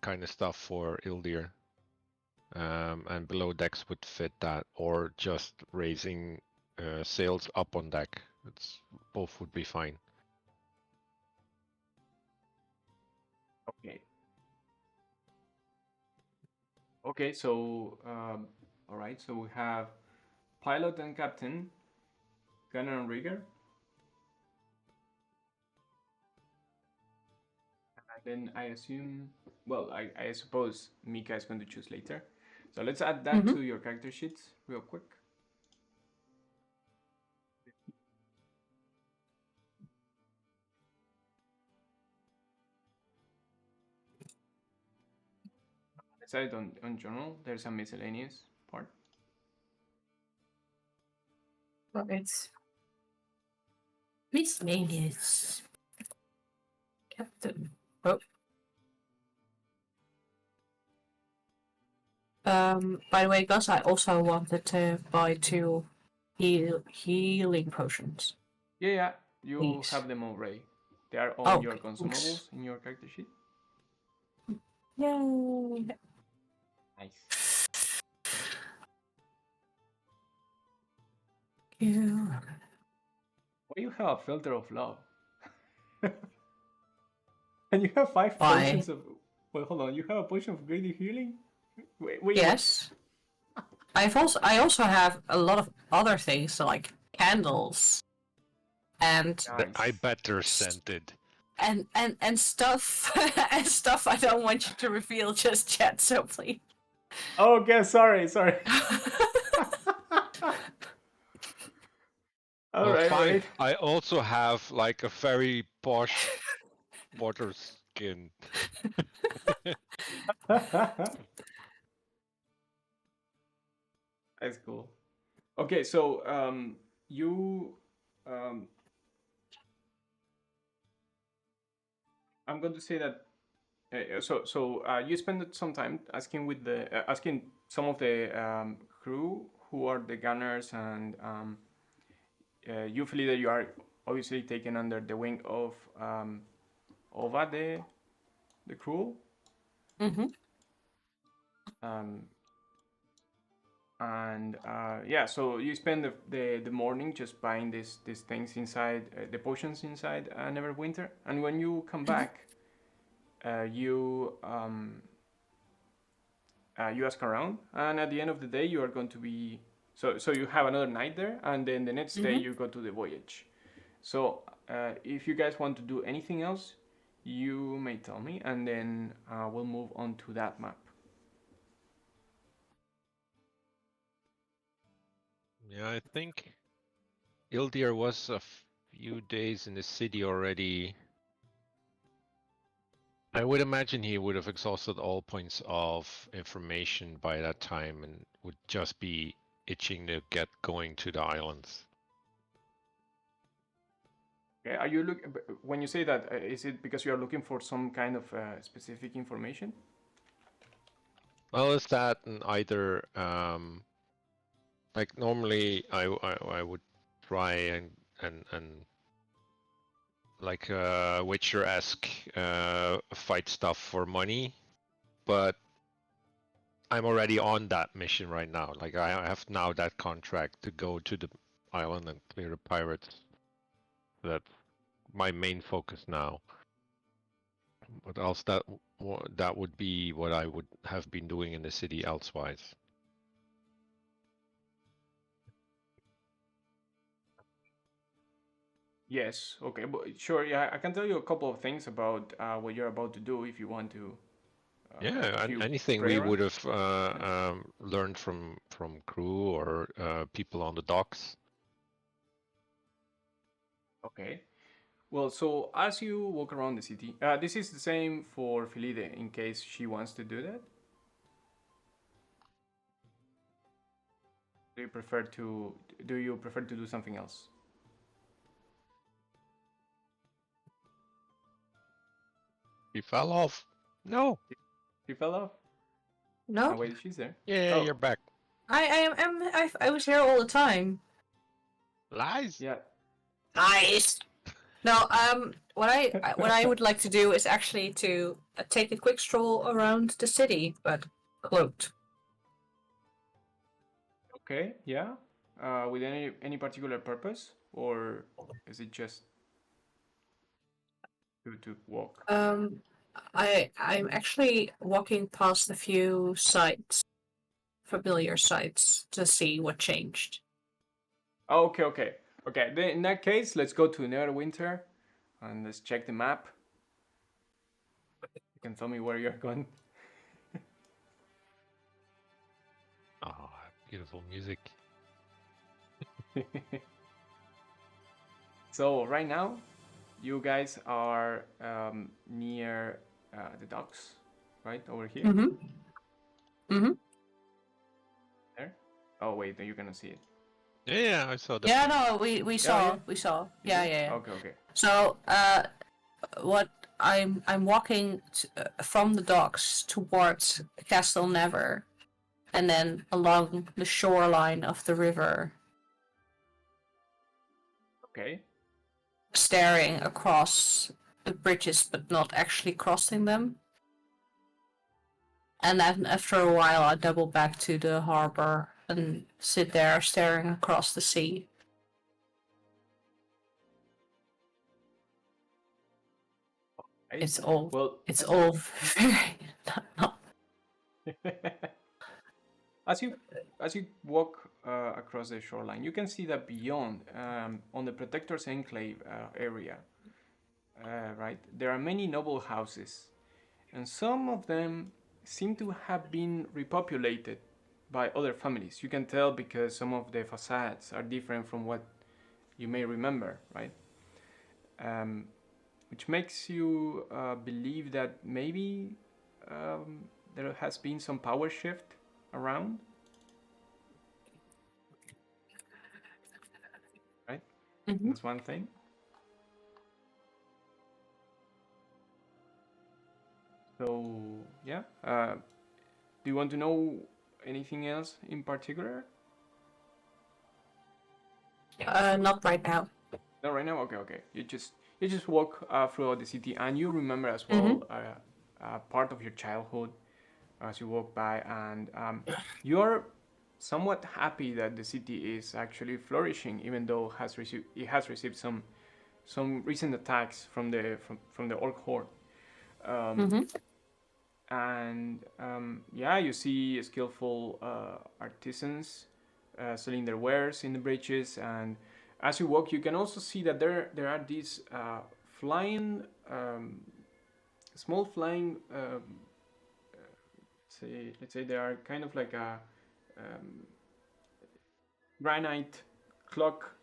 Speaker 2: kind of stuff for Ildir. And below decks would fit that, or just raising sails up on deck. It's both would be fine.
Speaker 1: Okay. Okay, so all right, so we have pilot and captain, gunner and rigger. And then I assume, well, I suppose Mika is going to choose later. So let's add that to your character sheets real quick. Let's add it on journal. There's a miscellaneous part.
Speaker 3: Right. Miscellaneous. Captain. Oh. By the way, Gus, I also wanted to buy 2 healing potions.
Speaker 1: Yeah, you
Speaker 3: Please.
Speaker 1: have them already. They are on your
Speaker 3: Okay,
Speaker 1: consumables in your character sheet.
Speaker 3: Yay!
Speaker 1: Nice.
Speaker 3: Yeah.
Speaker 1: Why you have a filter of love? And you have 5
Speaker 3: Why?
Speaker 1: potions of. Well, hold on. You have a potion of greater healing. Wait,
Speaker 3: Yes. I also have a lot of other things like candles and
Speaker 1: Nice.
Speaker 2: I bet they're scented.
Speaker 3: and stuff and stuff I don't want you to reveal just yet, so please.
Speaker 1: Okay, sorry. All
Speaker 2: Well,
Speaker 1: right,
Speaker 2: fine.
Speaker 1: right.
Speaker 2: I also have like a very posh water skin.
Speaker 1: That's cool. Okay, so you I'm going to say that you spend some time asking with the asking some of the crew who are the gunners, and you feel that you are obviously taken under the wing of Ova, the crew.
Speaker 3: Mm-hmm.
Speaker 1: And yeah, so you spend the morning just buying these things inside the potions inside Neverwinter, and when you come back, you you ask around, and at the end of the day, you are going to be so you have another night there, and then the next day you go to the voyage. So if you guys want to do anything else, you may tell me, and then we'll move on to that map.
Speaker 2: Yeah, I think Ildir was a few days in the city already. I would imagine he would have exhausted all points of information by that time and would just be itching to get going to the islands.
Speaker 1: Okay, are you when you say that? Is it because you are looking for some kind of specific information?
Speaker 2: Well, it's that and either like normally I would try and like Witcher-esque fight stuff for money, but I'm already on that mission right now. Like I have now that contract to go to the island and clear the pirates. That's my main focus now. What else that would be what I would have been doing in the city elsewise.
Speaker 1: Yes. Okay. But sure. Yeah, I can tell you a couple of things about what you're about to do if you want to.
Speaker 2: Yeah,
Speaker 1: if
Speaker 2: and
Speaker 1: you
Speaker 2: anything
Speaker 1: pray
Speaker 2: we
Speaker 1: around.
Speaker 2: would have learned from crew or people on the docks.
Speaker 1: Okay. Well, so as you walk around the city, this is the same for Filide in case she wants to do that. Do you prefer to do something else?
Speaker 2: He fell off. No.
Speaker 1: He fell off.
Speaker 3: No,
Speaker 1: Oh wait, she's there.
Speaker 2: Yeah,
Speaker 1: Oh
Speaker 2: you're back.
Speaker 3: I was here all the time.
Speaker 2: Lies.
Speaker 1: yeah.
Speaker 3: Nice. No, what I would like to do is actually to take a quick stroll around the city, but cloaked.
Speaker 1: Okay. Yeah. With any particular purpose, or is it just to walk?
Speaker 3: I'm actually walking past a few sites, familiar sites, to see what changed.
Speaker 1: Oh, okay. Then in that case, let's go to Neverwinter, and let's check the map. You can tell me where you're going.
Speaker 2: Oh, beautiful music.
Speaker 1: So right now, you guys are near the docks, right over here.
Speaker 3: Mm-hmm.
Speaker 1: There. Oh wait, no, you cannot see it.
Speaker 2: Yeah, I saw that.
Speaker 3: Yeah, no, we saw,
Speaker 1: yeah.
Speaker 3: we saw.
Speaker 1: You
Speaker 3: Yeah,
Speaker 1: do?
Speaker 3: yeah.
Speaker 1: Okay.
Speaker 3: So, what I'm walking from the docks towards Castle Never, and then along the shoreline of the river,
Speaker 1: Okay.
Speaker 3: staring across the bridges, but not actually crossing them. And then after a while, I double back to the harbor and sit there staring across the sea.
Speaker 1: Right.
Speaker 3: It's all.
Speaker 1: Well,
Speaker 3: It's all very. Not,
Speaker 1: as you walk across the shoreline, you can see that beyond, on the Protector's Enclave area, right, there are many noble houses, and some of them seem to have been repopulated by other families. You can tell because some of the facades are different from what you may remember, right? Which makes you believe that maybe there has been some power shift around, right?
Speaker 3: Mhm.
Speaker 1: That's one thing. So yeah, do you want to know anything else in particular?
Speaker 3: Not right now.
Speaker 1: Not right now. Okay. You just walk throughout the city, and you remember as
Speaker 3: Mm-hmm.
Speaker 1: well part of your childhood as you walk by, and you're somewhat happy that the city is actually flourishing, even though it has received some recent attacks from the orc horde.
Speaker 3: Mm-hmm.
Speaker 1: And yeah, you see skillful artisans selling their wares in the bridges, and as you walk, you can also see that there are these flying, small flying. Let's say they are kind of like a granite clock.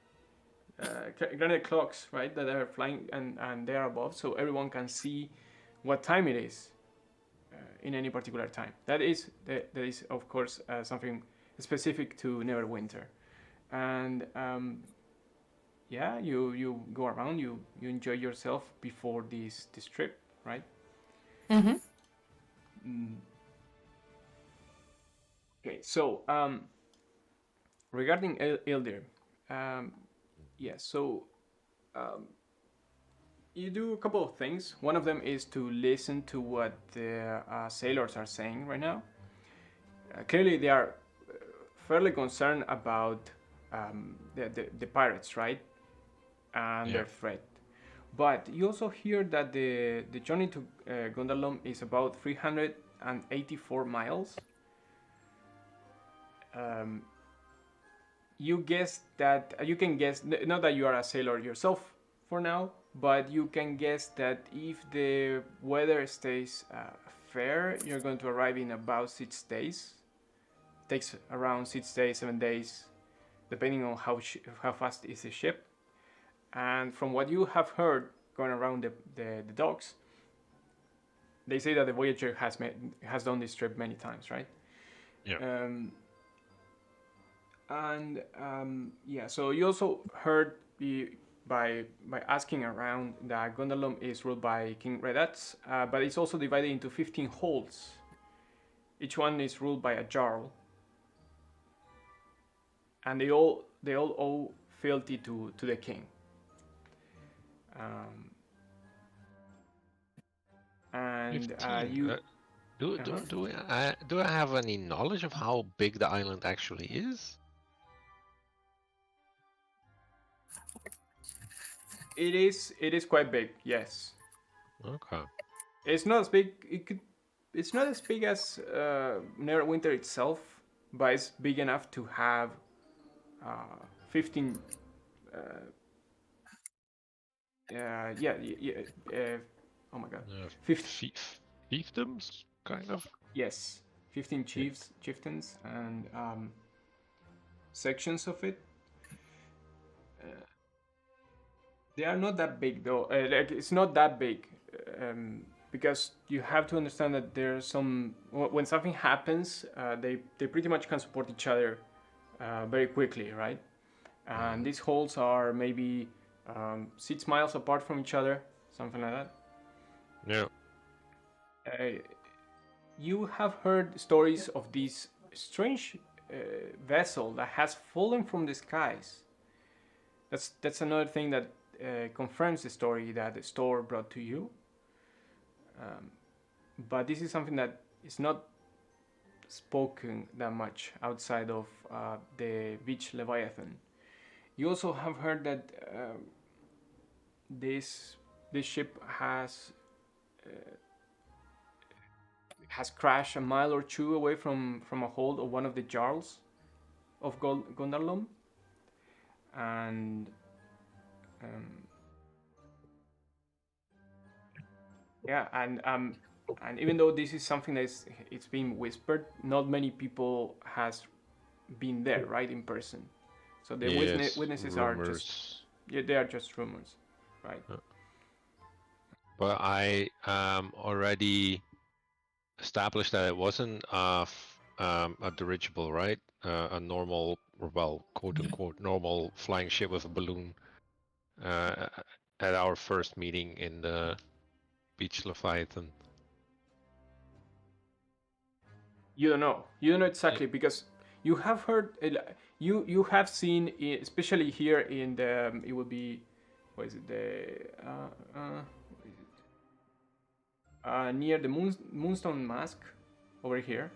Speaker 1: Granite clocks, right? That are flying and they are above, so everyone can see what time it is in any particular time. That is of course something specific to Neverwinter, and yeah, you go around, you enjoy yourself before this trip, right?
Speaker 3: Mm-hmm.
Speaker 1: Okay, so regarding Ildir, yes, so you do a couple of things. One of them is to listen to what the sailors are saying right now. Clearly, they are fairly concerned about the pirates, right? And their threat. But you also hear that the journey to Gondolom is about 384 miles. You can guess, not that you are a sailor yourself for now, but you can guess that if the weather stays fair, you're going to arrive in about 6 days. It takes around 6 days, 7 days, depending on how fast is the ship. And from what you have heard going around the docks, they say that the Voyager has done this trip many times, right?
Speaker 2: Yeah.
Speaker 1: And yeah, so you also heard by asking around that Gondolom is ruled by King Redats, but it's also divided into 15 holds. Each one is ruled by a jarl, and they all owe fealty to the king. And
Speaker 2: 15.
Speaker 1: you
Speaker 2: Do I have any knowledge of how big the island actually is?
Speaker 1: it is quite big, yes.
Speaker 2: Okay.
Speaker 1: It's not as big. It's not as big as Neverwinter itself, but it's big enough to have 15. Oh my god. 15.
Speaker 2: Fiefdoms, kind of.
Speaker 1: Yes, 15 chieftains, and sections of it. They are not that big though. Like it's not that big, because you have to understand that there's some when something happens, they pretty much can support each other very quickly, right? And these holes are maybe 6 miles apart from each other, something like that.
Speaker 2: Yeah.
Speaker 1: You have heard stories of this strange vessel that has fallen from the skies. That's another thing that confirms the story that the store brought to you. But this is something that is not spoken that much outside of the beach Leviathan. You also have heard that this ship has crashed a mile or two away from a hold of one of the jarls of Gondarlom, and yeah, and even though this is something that it's been whispered, not many people has been there, right, in person. So the witnesses are just they are just rumors, right?
Speaker 2: But I already established that it wasn't a dirigible, right? A normal, well, quote unquote, normal flying ship with a balloon. At our first meeting in the Beach Leviathan.
Speaker 1: You don't know. You don't know exactly because you have heard. You have seen, especially here in the. It would be, what is it? Near the Moonstone Mask, over here.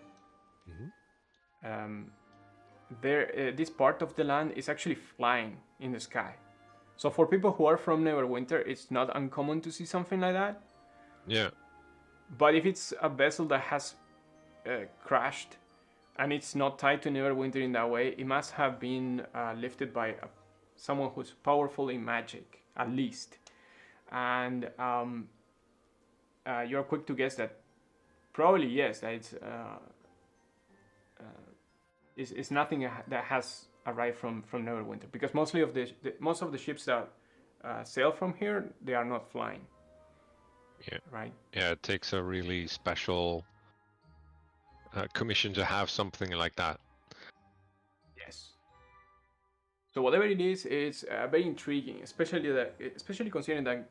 Speaker 1: This part of the land is actually flying in the sky. So for people who are from Neverwinter, it's not uncommon to see something like that.
Speaker 2: Yeah.
Speaker 1: But if it's a vessel that has crashed and it's not tied to Neverwinter in that way, it must have been lifted by someone who's powerful in magic, at least. And you're quick to guess that probably yes, that it's nothing that has arrived from Neverwinter, because mostly of most of the ships that sail from here, they are not flying.
Speaker 2: Yeah.
Speaker 1: Right.
Speaker 2: Yeah, it takes a really special commission to have something like that.
Speaker 1: Yes. So whatever it is, it's very intriguing, especially considering that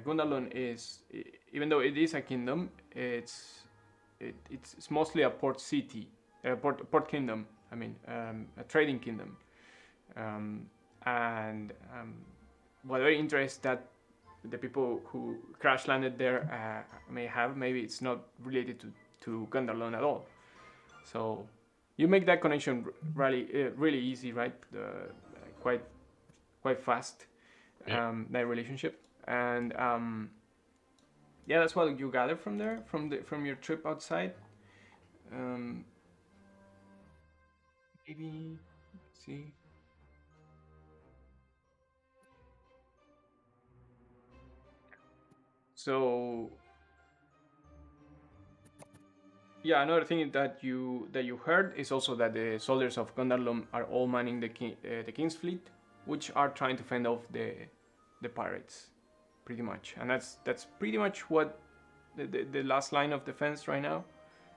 Speaker 1: Gundalon is, even though it is a kingdom, it's mostly a port city, port kingdom. I mean, a trading kingdom, and whatever interest that the people who crash landed there may have, maybe it's not related to Gundalon at all. So you make that connection really easy, right? Quite fast.
Speaker 2: Yeah.
Speaker 1: That relationship, and yeah, that's what you gather from there, from your trip outside. Maybe let's see. So yeah, another thing that you heard is also that the soldiers of Gondarlom are all manning the king's fleet, which are trying to fend off the pirates, pretty much. And that's pretty much what the last line of defense right now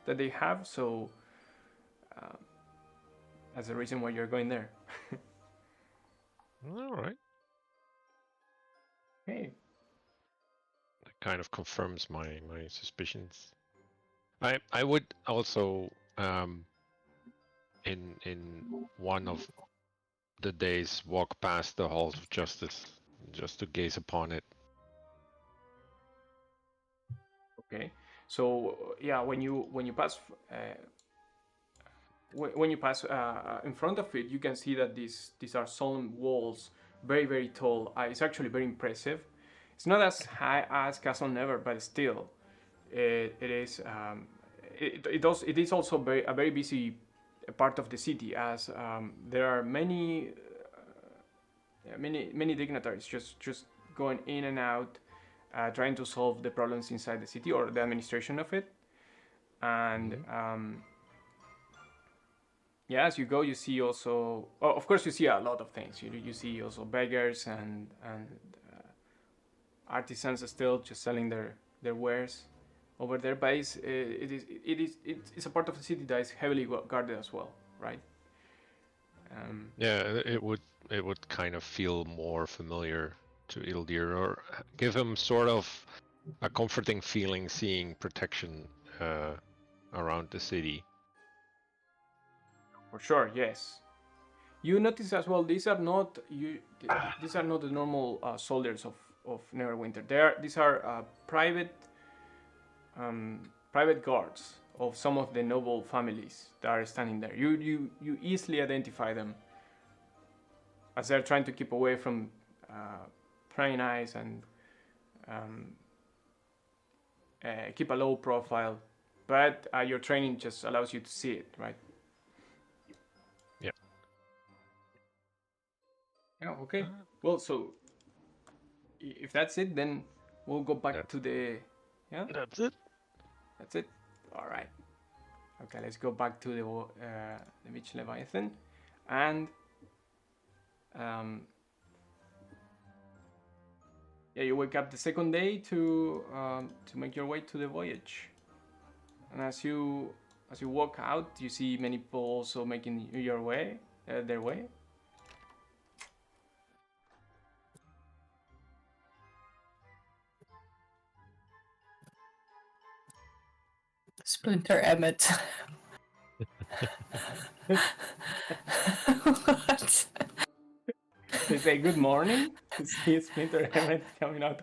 Speaker 1: that they have. So That's the reason why you're going there.
Speaker 2: All right.
Speaker 1: Hey.
Speaker 2: That kind of confirms my suspicions. I would also in one of the days walk past the halls of justice just to gaze upon it.
Speaker 1: Okay. So yeah, when you pass when you pass in front of it, you can see that these are solemn walls, very tall. It's actually very impressive. It's not as high as Castle Never, but still, it is. It is also a very busy part of the city, as there are many dignitaries just going in and out, trying to solve the problems inside the city or the administration of it, and. Yeah, as you go, you see also. Oh, of course, you see a lot of things. You see also beggars and artisans still just selling their wares over there. But it's a part of the city that is heavily guarded as well, right?
Speaker 2: Yeah, it would kind of feel more familiar to Ildir, or give him sort of a comforting feeling seeing protection around the city.
Speaker 1: For sure, yes. You notice as well, these are not the normal soldiers of Neverwinter. These are private guards of some of the noble families that are standing there. You easily identify them, as they're trying to keep away from prying eyes and keep a low profile. But your training just allows you to see it, right?
Speaker 2: Yeah.
Speaker 1: Yeah. Okay. Well, so if that's it, then we'll go back to the. Yeah.
Speaker 2: That's it.
Speaker 1: That's it. All right. Okay, let's go back to the Beach Leviathan, and yeah, you wake up the second day to make your way to the Voyage, and as you walk out, you see many people also making their way.
Speaker 3: Splinter Emmett. What?
Speaker 1: They say good morning. You see Splinter Emmett coming out.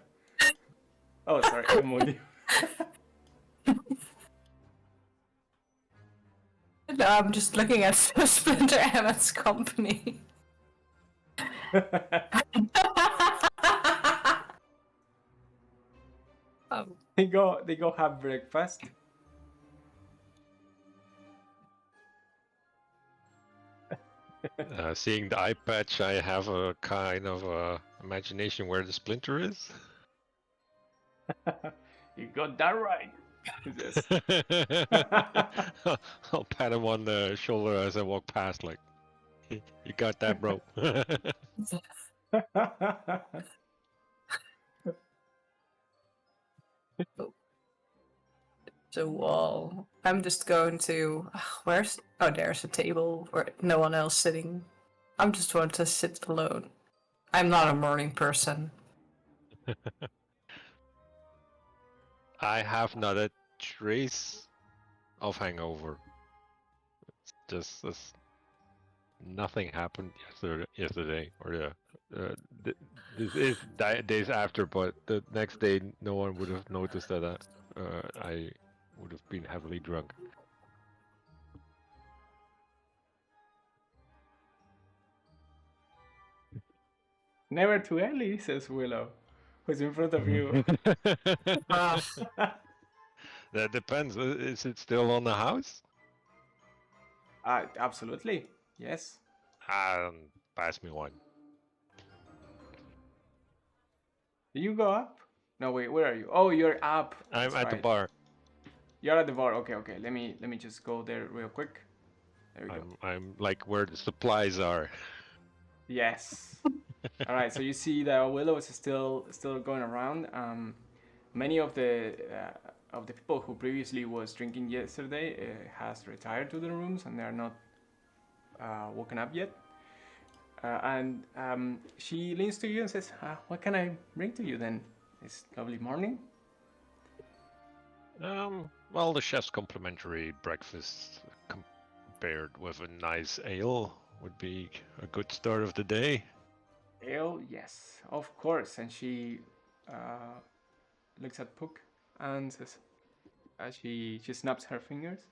Speaker 1: Oh, sorry, I moved you.
Speaker 3: No, I'm just looking at Splinter Emmett's company.
Speaker 1: They go have breakfast.
Speaker 2: Seeing the eye patch, I have a kind of imagination where the splinter is.
Speaker 1: You got that right. Yes.
Speaker 2: I'll pat him on the shoulder as I walk past, like, you got that, bro.
Speaker 3: So I'm just going to. Where's. Oh, there's a table where no one else sitting. I'm just want to sit alone. I'm not a morning person.
Speaker 2: I have not a trace of hangover. It's just nothing happened yesterday, or this is days after, but the next day no one would have noticed that I would have been heavily drunk.
Speaker 1: Never too early, says Willow, who's in front of you.
Speaker 2: That depends. Is it still on the house?
Speaker 1: Absolutely, yes.
Speaker 2: Pass me one.
Speaker 1: Did you go up? No, wait, where are you? Oh, you're up.
Speaker 2: I'm at the bar.
Speaker 1: You're at the bar. Okay. Let me just go there real quick. There we go.
Speaker 2: I'm like where the supplies are.
Speaker 1: Yes. All right. So you see that Willow is still going around. Many of the people who previously was drinking yesterday has retired to their rooms, and they are not woken up yet. And she leans to you and says, "What can I bring to you then this lovely morning?"
Speaker 2: Well, the chef's complimentary breakfast compared with a nice ale would be a good start of the day.
Speaker 1: Ale, yes, of course. And she looks at Puck and says, she snaps her fingers,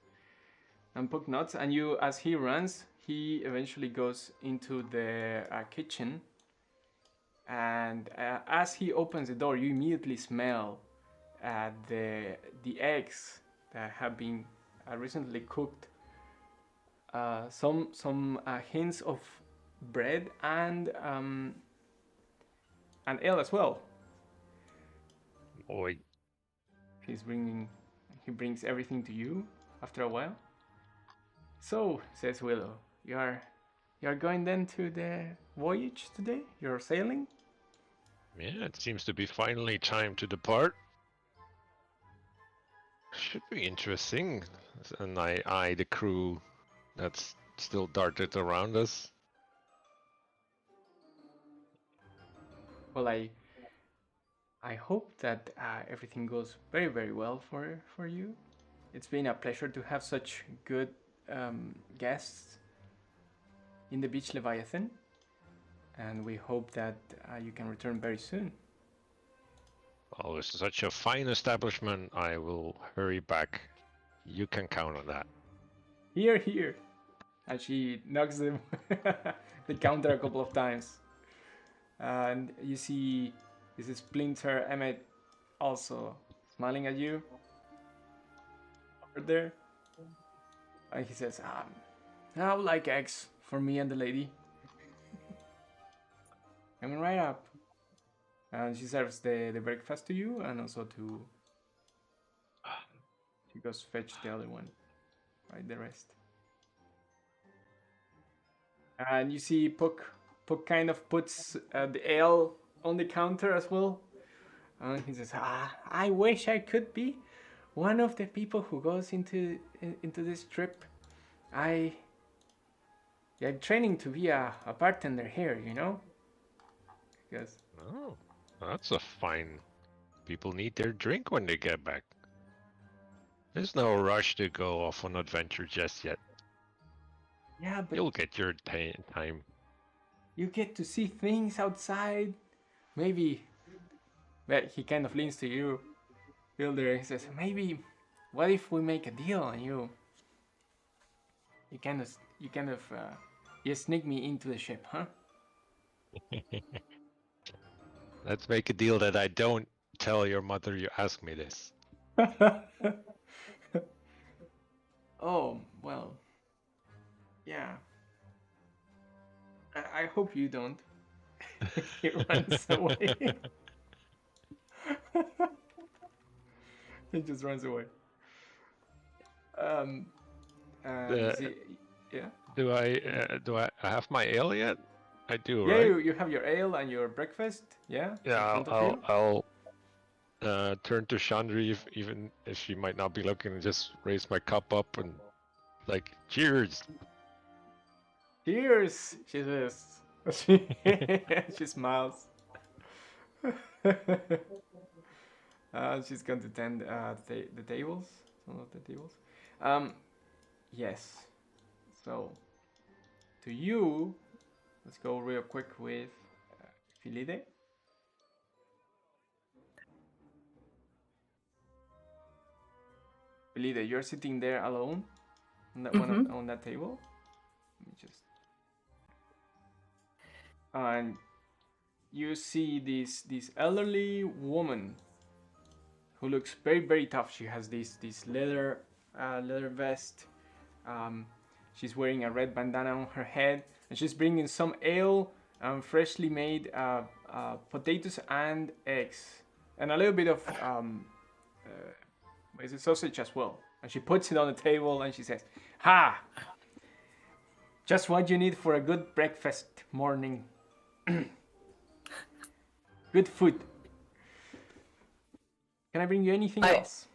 Speaker 1: and Puck nods. And you, as he runs, he eventually goes into the kitchen. And as he opens the door, you immediately smell the eggs that have been recently cooked. Some hints of bread and ale as well.
Speaker 2: Boy,
Speaker 1: He brings everything to you after a while. So, says Willow, you're going then to the voyage today? You're sailing?
Speaker 2: yeah, it seems to be finally time to depart. Should be interesting. And I eye the crew that's still darted around us.
Speaker 1: Well, I hope that everything goes very, very well for you. It's been a pleasure to have such good guests in the beach Leviathan, and we hope that you can return very soon.
Speaker 2: Oh, it's such a fine establishment. I will hurry back. You can count on that.
Speaker 1: Here, here. And she knocks the, the counter a couple of times. And you see this Splinter Emmett also smiling at you over there. And he says, I would like eggs for me and the lady. Coming right up. And she serves the breakfast to you, and also to... She goes fetch the other one. Right, the rest. And you see Puck kind of puts the ale on the counter as well. And he says, I wish I could be one of the people who goes into this trip. I'm training to be a bartender here, you know? Because...
Speaker 2: Oh, that's a fine... People need their drink when they get back. There's no rush to go off on adventure just yet.
Speaker 1: Yeah, but...
Speaker 2: You'll get your time.
Speaker 1: You get to see things outside. Maybe... But he kind of leans to you, Hilder, and he says, maybe... What if we make a deal and you sneak me into the ship, huh?
Speaker 2: Let's make a deal that I don't tell your mother you asked me this.
Speaker 1: Oh, well... Yeah. I hope you don't. He runs away. He just runs away. Yeah.
Speaker 2: Do I have my ale yet? I do,
Speaker 1: Yeah,
Speaker 2: right?
Speaker 1: you have your ale and your breakfast. Yeah.
Speaker 2: Yeah, I'll turn to Chandri even if she might not be looking, and just raise my cup up and like, cheers.
Speaker 1: Cheers, she says. She smiles. She's going to tend the tables, some of the tables. Yes. So, to you, let's go real quick with Filide. Filide, you're sitting there alone on that on that table. Let me just... And you see this elderly woman who looks very, very tough. She has this leather vest. She's wearing a red bandana on her head, and she's bringing some ale and freshly made potatoes and eggs, and a little bit of sausage as well. And she puts it on the table and she says, "Ha! Just what you need for a good breakfast morning. Good food. Can I bring you anything else?"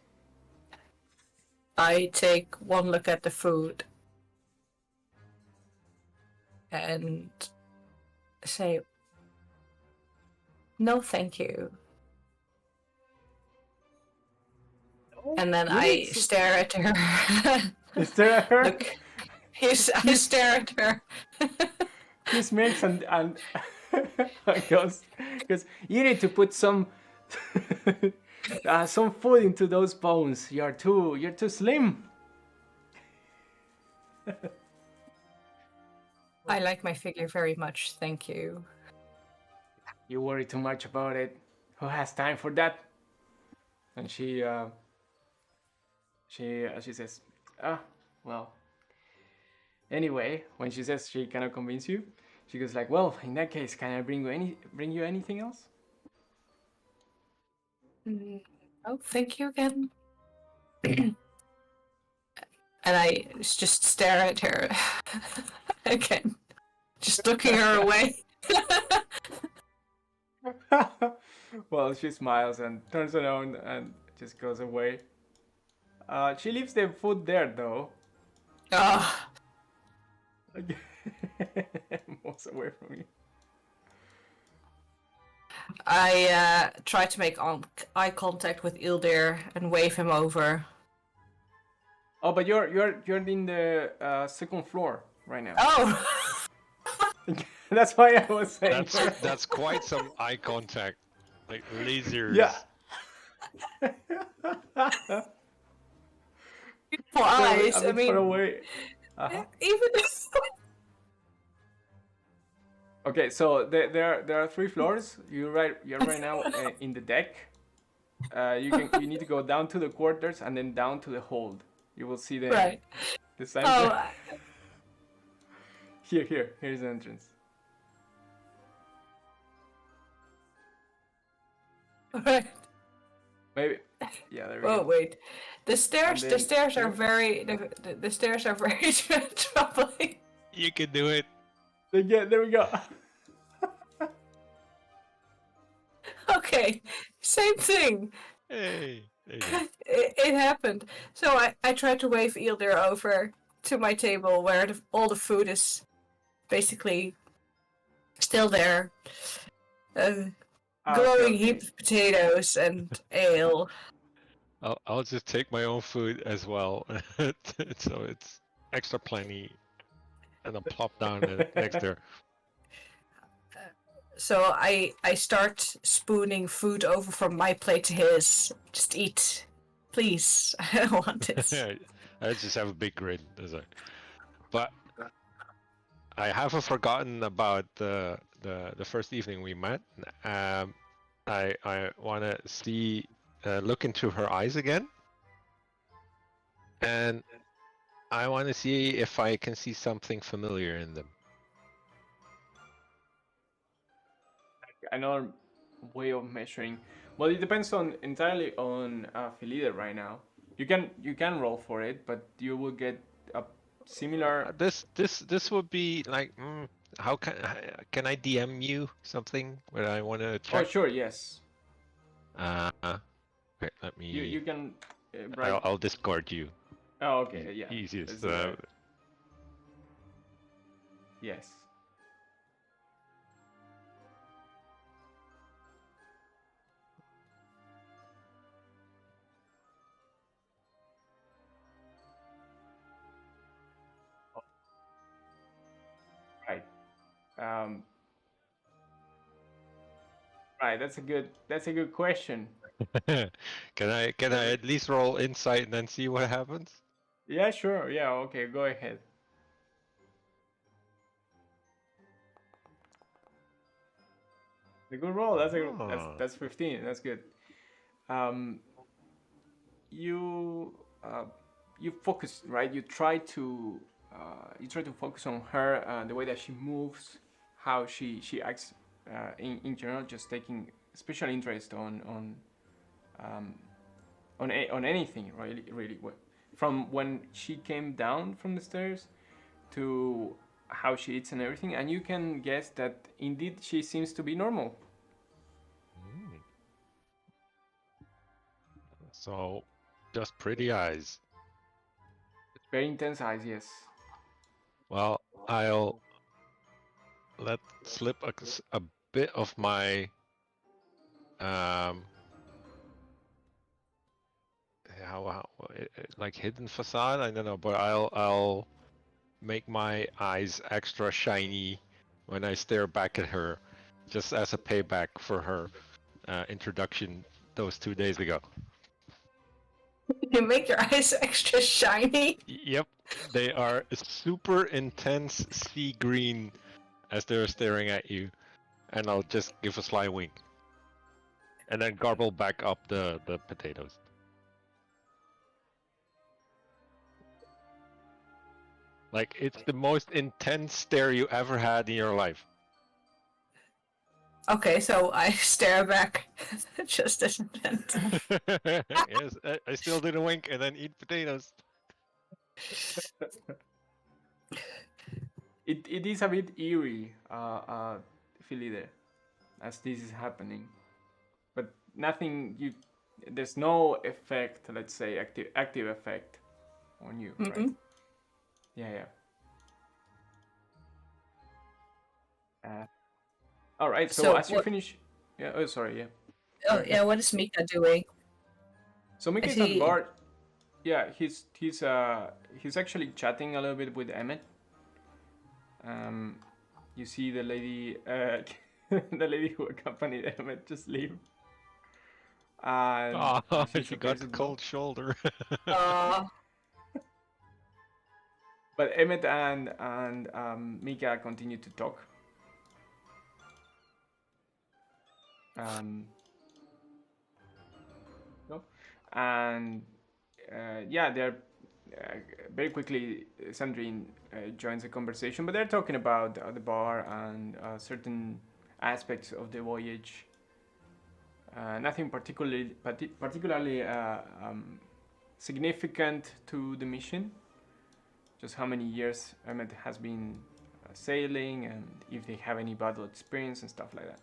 Speaker 3: I take one look at the food. and say, "No, thank you." And then
Speaker 1: You need
Speaker 3: I stare at her.
Speaker 1: You stare at her.
Speaker 3: Look, I stare at her.
Speaker 1: He smirks and goes, you need to put some some food into those bones. You're too slim.
Speaker 3: I like my figure very much, thank you.
Speaker 1: You worry too much about it. Who has time for that? And she says, well. Anyway, when she says she cannot convince you, she goes like, well, in that case, can I bring you anything else?
Speaker 3: Oh, thank you again. And I just stare at her again, just looking her away.
Speaker 1: Well, she smiles and turns around and just goes away. She leaves the food there though.
Speaker 3: Ah.
Speaker 1: Moves away from you.
Speaker 3: I try to make eye contact with Ildir and wave him over.
Speaker 1: Oh, but you're in the second floor right now.
Speaker 3: Oh.
Speaker 1: That's why I was saying.
Speaker 2: That's quite some eye contact, like lasers.
Speaker 1: Yeah.
Speaker 3: Beautiful eyes. I mean,
Speaker 1: far away.
Speaker 3: even.
Speaker 1: Okay, so there are 3 floors. You're right now in the deck. You need to go down to the quarters and then down to the hold. You will see the sign.
Speaker 3: Oh.
Speaker 1: Here's the entrance.
Speaker 3: Right.
Speaker 1: Maybe. Yeah, there we
Speaker 3: Oh
Speaker 1: go.
Speaker 3: wait, the stairs are very the stairs are very troubling.
Speaker 2: You can do it.
Speaker 1: Yeah, there we go.
Speaker 3: Okay, same thing.
Speaker 2: Hey, there you go.
Speaker 3: It happened. So I tried to wave Ildir over to my table where all the food is basically still there. Glowing heap of potatoes and ale.
Speaker 2: I'll just take my own food as well, so it's extra plenty, and I'll plop down next to her.
Speaker 3: So I start spooning food over from my plate to his. Just eat, please. I don't want this.
Speaker 2: I just have a big grin. But I haven't forgotten about the first evening we met. I want to see, look into her eyes again, and I want to see if I can see something familiar in them.
Speaker 1: Another way of measuring. Well, it depends entirely on Philida right now. You can roll for it, but you will get a similar.
Speaker 2: This would be like, how can I DM you something where I want to check?
Speaker 1: Oh sure, yes.
Speaker 2: Okay, let me.
Speaker 1: You can.
Speaker 2: I'll Discord you.
Speaker 1: Oh okay, yeah.
Speaker 2: Easiest.
Speaker 1: Yes. Right. Right. That's a good question.
Speaker 2: Can I at least roll insight and then see what happens?
Speaker 1: Yeah, sure. Yeah. Okay. Go ahead. A good roll. That's 15. That's good. You focus, right? You try to focus on her, the way that she moves, how she acts in general. Just taking special interest on anything, really. From when she came down from the stairs to how she eats and everything, and you can guess that indeed she seems to be normal.
Speaker 2: So, just pretty eyes.
Speaker 1: Very intense eyes, yes.
Speaker 2: Well, I'll let slip a bit of my um like hidden facade. I don't know, but I'll make my eyes extra shiny when I stare back at her, just as a payback for her introduction those 2 days ago.
Speaker 3: You make your eyes extra shiny.
Speaker 2: Yep, they are super intense sea green as they're staring at you, and I'll just give a sly wink, and then garble back up the potatoes. Like it's the most intense stare you ever had in your life.
Speaker 3: Okay, so I stare back just as intent.
Speaker 2: Yes, I still did a wink and then eat potatoes.
Speaker 1: It is a bit eerie, Philly, as this is happening, but nothing. There's no effect. Let's say active effect on you, right? Yeah. All right. So as you finish, yeah. Oh, sorry. Yeah.
Speaker 3: Oh yeah, what is Mika doing?
Speaker 1: So Mika is at the bar. Yeah, he's actually chatting a little bit with Emmett. You see the lady, the lady who accompanied Emmett just leave. And
Speaker 2: she got a cold shoulder.
Speaker 1: But Emmett and Mika continue to talk. And yeah, they're very quickly. Sandrine joins the conversation, but they're talking about the bar and certain aspects of the voyage. Nothing particularly significant to the mission. Just how many years Emmett has been sailing, and if they have any battle experience and stuff like that.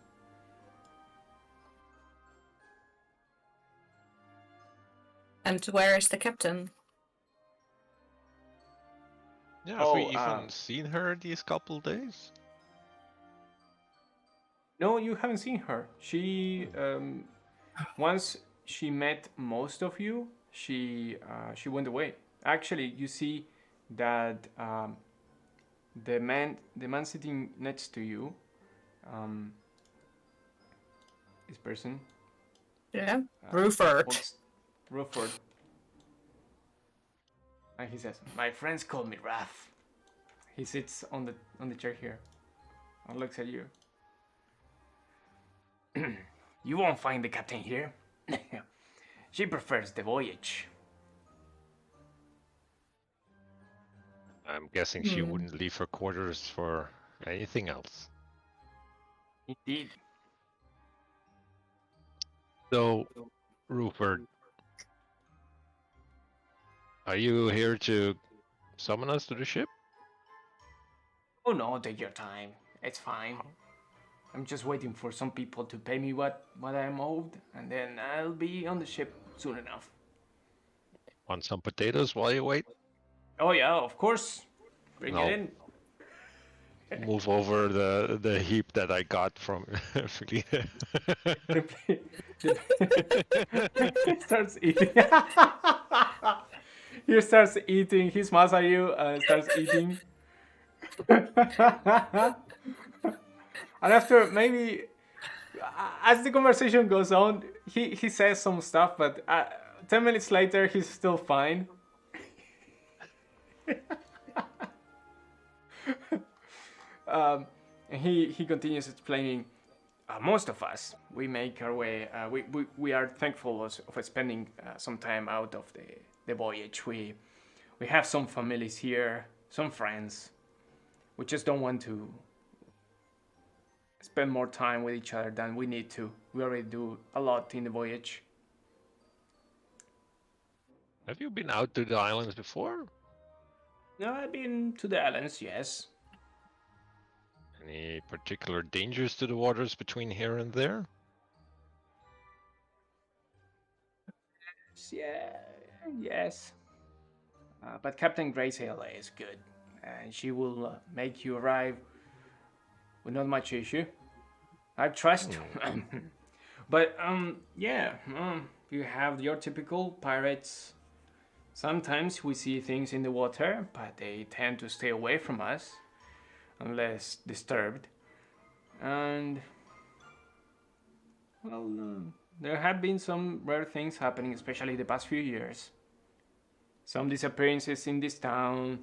Speaker 3: And where is the captain?
Speaker 2: Yeah, have we even seen her these couple days?
Speaker 1: No, you haven't seen her. She once she met most of you, she went away. Actually, you see that the man sitting next to you, this person.
Speaker 3: Yeah, Ruford.
Speaker 1: Ruford. And he says, "My friends call me Raph." He sits on the chair here and looks at you. You won't find the captain here. She prefers the voyage.
Speaker 2: I'm guessing she wouldn't leave her quarters for anything else.
Speaker 1: Indeed.
Speaker 2: So, Rupert, are you here to summon us to the ship?
Speaker 1: Oh no, take your time. It's fine. I'm just waiting for some people to pay me what I'm owed, and then I'll be on the ship soon enough.
Speaker 2: Want some potatoes while you wait?
Speaker 1: Oh yeah, of course. Bring it in.
Speaker 2: Move over the heap that I got from Felipe.
Speaker 1: He starts eating. He starts eating. He smiles at you and starts eating. And after maybe, as the conversation goes on, he says some stuff, but 10 minutes later, he's still fine. And he continues explaining, most of us, we make our way, we are thankful of spending some time out of the voyage. We have some families here, some friends. We just don't want to spend more time with each other than we need to. We already do a lot in the voyage.
Speaker 2: Have you been out to the islands before?
Speaker 1: No, I've been to the islands, yes.
Speaker 2: Any particular dangers to the waters between here and there?
Speaker 1: Yeah, yes. But Captain Greysail is good, and she will make you arrive with not much issue. I trust. But yeah, you have your typical pirates. Sometimes we see things in the water, but they tend to stay away from us unless disturbed. And well, there have been some rare things happening, especially the past few years. Some disappearances in this town,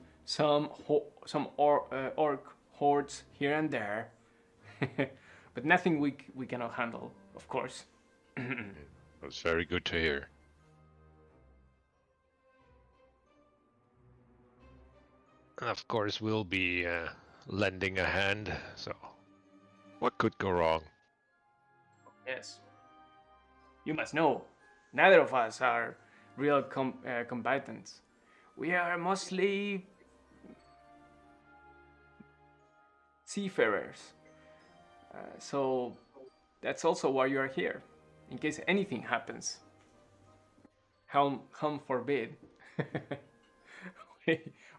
Speaker 1: orc hordes here and there, but nothing we cannot handle, of course.
Speaker 2: That's very good to hear. And of course, we'll be lending a hand, so what could go wrong?
Speaker 1: Yes. You must know, neither of us are real combatants. We are mostly seafarers. So that's also why you are here, in case anything happens. Helm forbid.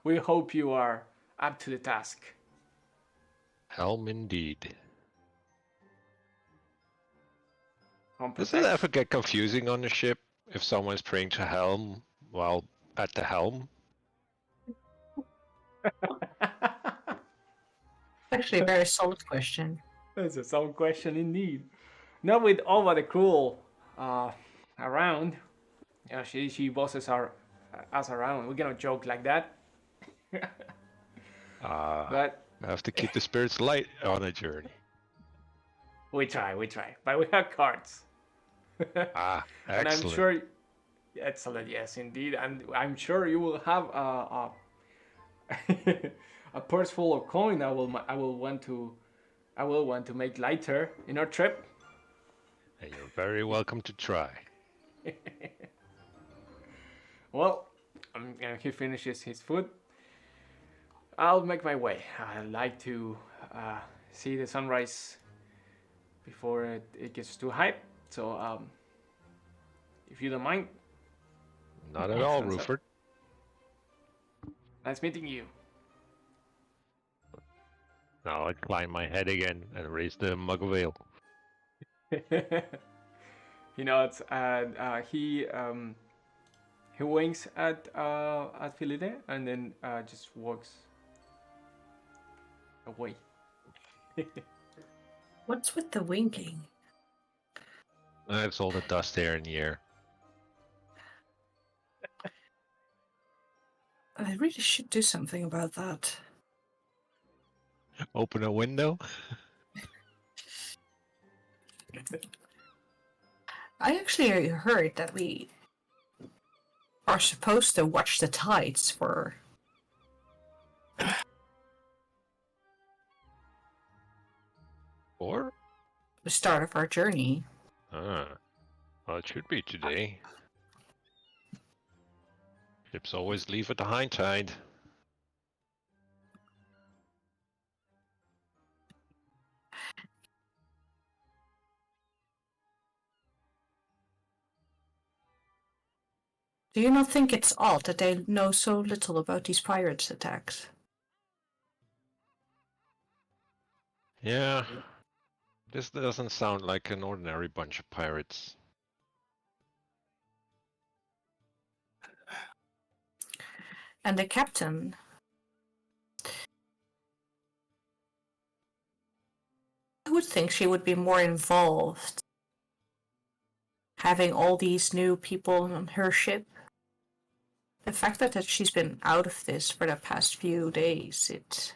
Speaker 1: we hope you are up to the task.
Speaker 2: Helm indeed.
Speaker 1: From
Speaker 2: Does it ever get confusing on the ship if someone's praying to Helm while at the helm?
Speaker 3: Actually, a very solid question.
Speaker 1: That's a solid question indeed. Not with all the crew around. Yeah, she bosses us around. We cannot joke like that. But
Speaker 2: I have to keep the spirits light on a journey.
Speaker 1: we try. But we have cards.
Speaker 2: Excellent.
Speaker 1: And I'm sure, excellent, yes, indeed. And I'm sure you will have a purse full of coin. I will want to make lighter in our trip.
Speaker 2: And you're very welcome to try.
Speaker 1: Well, he finishes his food. I'll make my way. I like to see the sunrise before it gets too high. So, if you don't mind.
Speaker 2: Not at all, Ruford.
Speaker 1: Nice meeting you.
Speaker 2: Now I climb my head again and raise the mug of ale.
Speaker 1: He nods and he winks at Philide and then just walks away.
Speaker 3: What's with the winking?
Speaker 2: It's all the dust here in the air.
Speaker 3: I really should do something about that.
Speaker 2: Open a window?
Speaker 3: I actually heard that we are supposed to watch the tides for
Speaker 2: Or?
Speaker 3: the start of our journey.
Speaker 2: Well, it should be today. Ships always leave at the high tide.
Speaker 3: Do you not think it's odd that they know so little about these pirates' attacks?
Speaker 2: Yeah. This doesn't sound like an ordinary bunch of pirates.
Speaker 3: And the captain... I would think she would be more involved. Having all these new people on her ship. The fact that she's been out of this for the past few days, it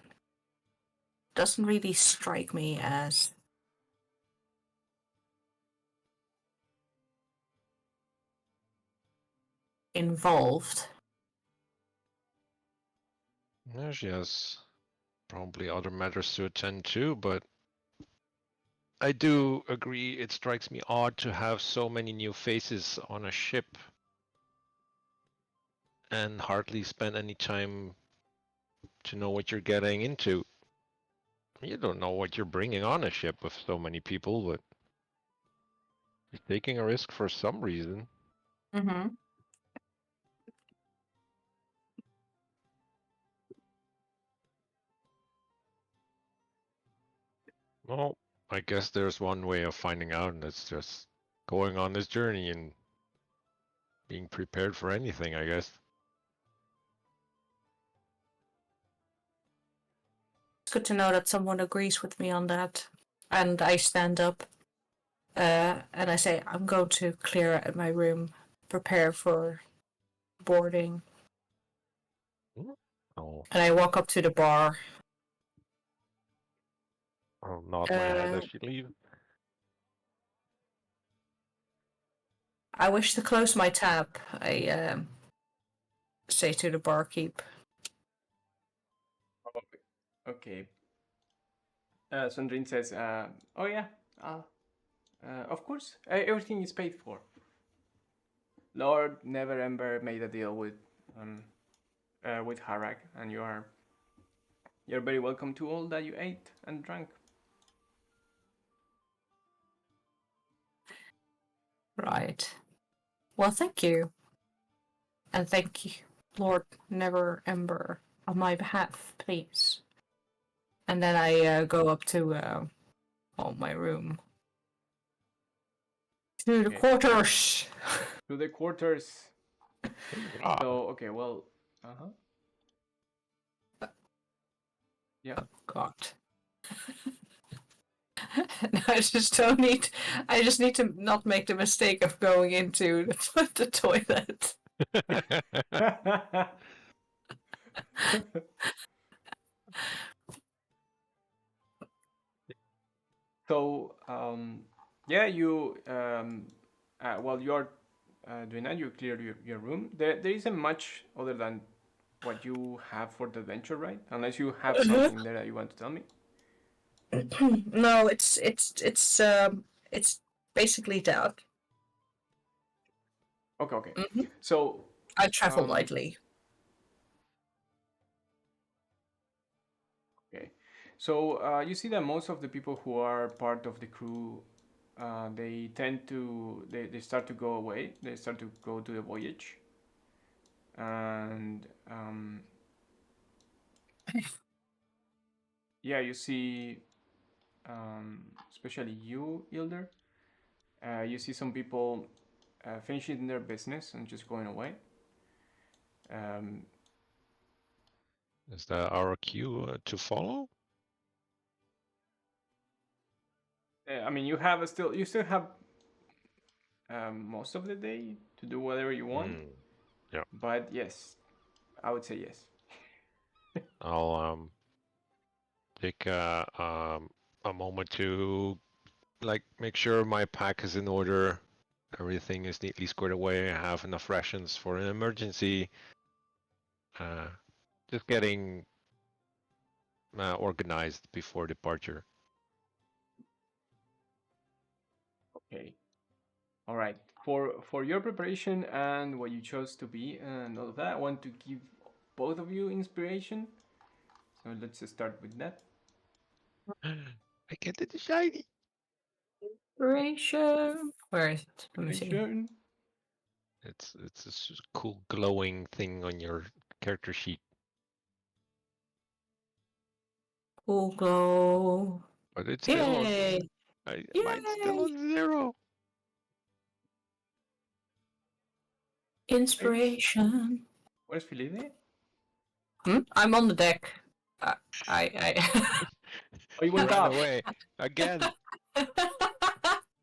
Speaker 3: doesn't really strike me as involved.
Speaker 2: Yeah, she has probably other matters to attend to, but I do agree it strikes me odd to have so many new faces on a ship and hardly spend any time to know what you're getting into. You don't know what you're bringing on a ship with so many people, but you're taking a risk for some reason.
Speaker 3: Mm-hmm.
Speaker 2: Well, I guess there's one way of finding out, and it's just going on this journey and being prepared for anything, I guess.
Speaker 3: It's good to know that someone agrees with me on that. And I stand up and I say, I'm going to clear out my room, prepare for boarding.
Speaker 2: Oh,
Speaker 3: And I walk up to the bar.
Speaker 2: I'll nod my head as she leaves.
Speaker 3: I wish to close my tab. I say to the barkeep.
Speaker 1: Okay. Sandrine says, "Oh yeah, of course, everything is paid for. Lord never ever made a deal with Harak, and you're very welcome to all that you ate and drank."
Speaker 3: Right. Well, thank you. And thank you, Lord Never Ember, on my behalf, please. And then I go up to my room. To the
Speaker 1: Okay.
Speaker 3: quarters!
Speaker 1: To the quarters.
Speaker 2: Ah,
Speaker 1: So okay, well, yeah.
Speaker 3: Oh, God. I just don't need. I just need to not make the mistake of going into the toilet.
Speaker 1: So yeah, you while you're doing that, you clear your room. There isn't much other than what you have for the adventure, right? Unless you have something there that you want to tell me.
Speaker 3: No, it's basically that.
Speaker 1: Okay, okay.
Speaker 3: Mhm.
Speaker 1: So
Speaker 3: I travel
Speaker 1: um,
Speaker 3: lightly.
Speaker 1: okay, so you see that most of the people who are part of the crew, they tend to they start to go away. They start to go to the voyage, and yeah, you see, especially you, Ilder. You see some people finishing their business and just going away. Um,
Speaker 2: is that our cue to follow?
Speaker 1: I mean, you still have most of the day to do whatever you want.
Speaker 2: Yeah.
Speaker 1: But yes, I would say yes.
Speaker 2: I'll take a moment to make sure my pack is in order, everything is neatly squared away, I have enough rations for an emergency. Just getting organized before departure.
Speaker 1: Okay. All right. For your preparation and what you chose to be and all of that, I want to give both of you inspiration. So let's start with that.
Speaker 2: I get the shiny.
Speaker 3: Inspiration. Where is it? Let me see.
Speaker 1: Inspiration.
Speaker 2: It's this cool glowing thing on your character sheet,
Speaker 3: Cool glow.
Speaker 2: but it's still on.
Speaker 3: Yay!
Speaker 2: Mine's still
Speaker 3: Yay!
Speaker 2: on 0.
Speaker 3: Inspiration.
Speaker 1: Where's Felipe?
Speaker 3: I'm on the deck. I.
Speaker 1: Oh, you
Speaker 2: You
Speaker 1: went
Speaker 2: ran
Speaker 1: off.
Speaker 2: away again.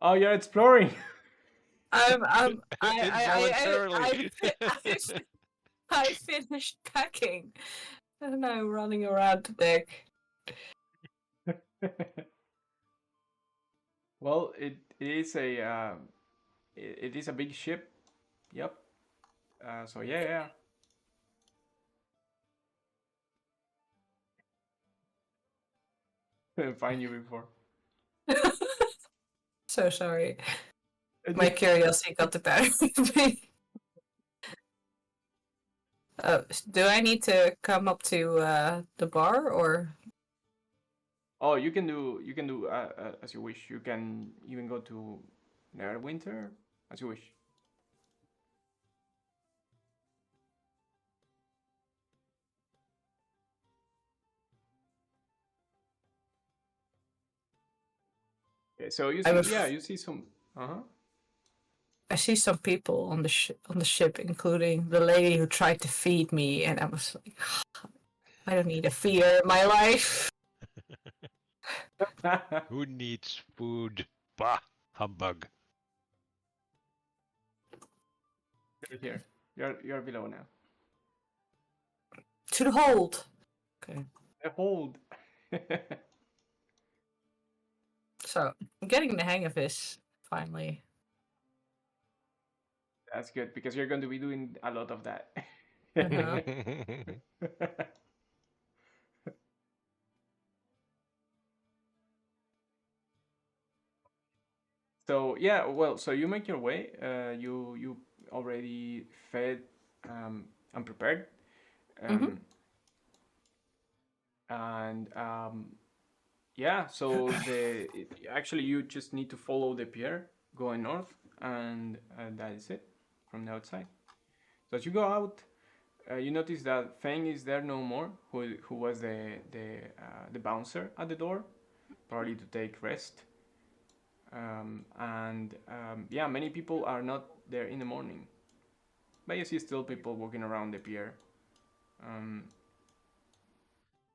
Speaker 1: Oh, you're exploring.
Speaker 3: I'm
Speaker 2: Involuntarily.
Speaker 3: I finished packing and I'm running around the deck.
Speaker 1: Well, it is a big ship. Yep. So yeah. Find you before.
Speaker 3: So sorry. My curiosity got the better of me. Do I need to come up to the bar or?
Speaker 1: Oh, you can do as you wish. You can even go to Neverwinter as you wish. Okay, so you
Speaker 3: I
Speaker 1: see,
Speaker 3: was
Speaker 1: yeah, you see some. Uh-huh.
Speaker 3: I see some people on the ship, including the lady who tried to feed me, and I was like, I don't need a feeder in my life.
Speaker 2: Who needs food? Bah, humbug.
Speaker 1: You're here. You're below now.
Speaker 3: To the hold. Okay.
Speaker 1: Hold.
Speaker 3: So I'm getting the hang of this finally.
Speaker 1: That's good because you're going to be doing a lot of that.
Speaker 3: Uh-huh.
Speaker 1: So yeah, well, so you make your way. You already fed and prepared,
Speaker 3: Mm-hmm.
Speaker 1: um, and yeah. So actually you just need to follow the pier going north, and that is it from the outside. So as you go out, you notice that Feng is there no more, who was the bouncer at the door, probably to take rest. And yeah, many people are not there in the morning, but you see still people walking around the pier, um,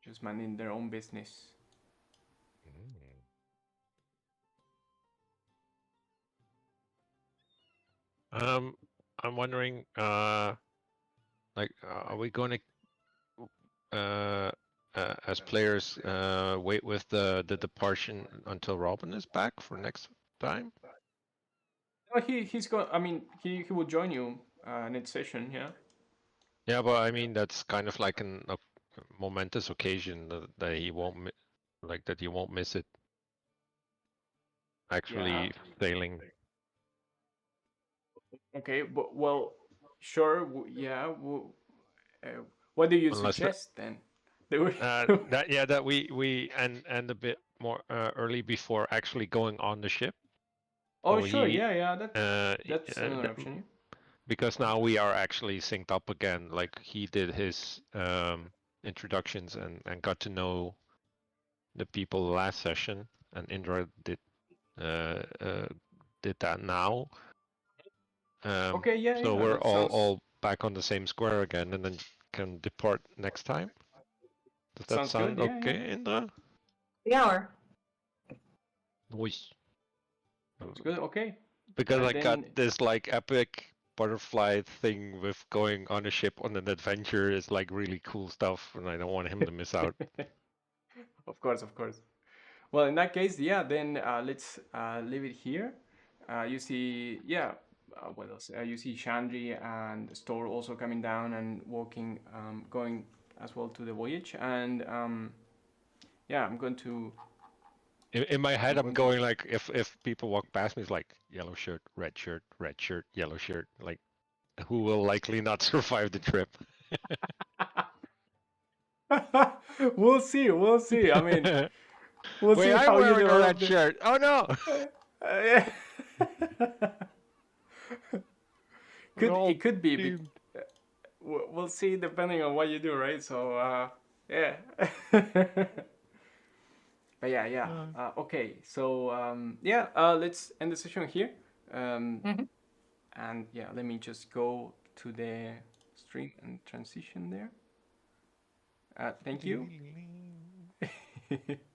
Speaker 1: just minding their own business.
Speaker 2: I'm wondering, are we going to, as players, wait with the departure until Robin is back for next time?
Speaker 1: Oh, he's going. I mean, he will join you next session. Yeah.
Speaker 2: Yeah, but I mean that's kind of like a momentous occasion that he won't like that you won't miss it.
Speaker 1: Yeah.
Speaker 2: Actually, sailing.
Speaker 1: Okay. But well, sure. Yeah. What do you
Speaker 2: Unless
Speaker 1: suggest then? Do we-
Speaker 2: that we and a bit more early before actually going on the ship.
Speaker 1: oh,
Speaker 2: So
Speaker 1: sure.
Speaker 2: he
Speaker 1: Yeah. Yeah. That
Speaker 2: uh,
Speaker 1: that's another option. Yeah.
Speaker 2: because now we are actually synced up again. Like he did his introductions and got to know the people last session, and Indra uh, uh, did that now.
Speaker 1: Okay. Yeah.
Speaker 2: So
Speaker 1: Yeah.
Speaker 2: we're
Speaker 1: That sounds
Speaker 2: all back on the same square again, and then can depart next time. Does that
Speaker 1: sounds good.
Speaker 2: sound
Speaker 1: Yeah. Yeah.
Speaker 2: okay, Indra?
Speaker 3: The hour.
Speaker 2: Nice.
Speaker 1: It's good. Okay.
Speaker 2: Because I got
Speaker 1: Then
Speaker 2: this like epic butterfly thing with going on a ship on an adventure is like really cool stuff, and I don't want him to miss out.
Speaker 1: of course, of course. Well, in that case, yeah, then let's leave it here. You see, yeah, what else? You see Chandri and Store also coming down and walking, going as well to the voyage. And yeah,
Speaker 2: In my head,
Speaker 1: I'm
Speaker 2: I'm
Speaker 1: going to.
Speaker 2: going like if people walk past me, it's like yellow shirt, red shirt, yellow shirt. Like who will likely not survive the trip?
Speaker 1: we'll see. We'll see. I mean, we'll
Speaker 2: Wait,
Speaker 1: see
Speaker 2: I'm
Speaker 1: how you
Speaker 2: wearing a
Speaker 1: develop
Speaker 2: red
Speaker 1: the.
Speaker 2: shirt. Oh no!
Speaker 1: Yeah.
Speaker 2: We're all
Speaker 1: It could be.
Speaker 2: doomed.
Speaker 1: We'll see depending on what you do, right? So yeah. But yeah, yeah. Okay, so yeah, let's end the session here.
Speaker 3: Mm-hmm.
Speaker 1: And yeah, let me just go to the stream and transition there. Thank you.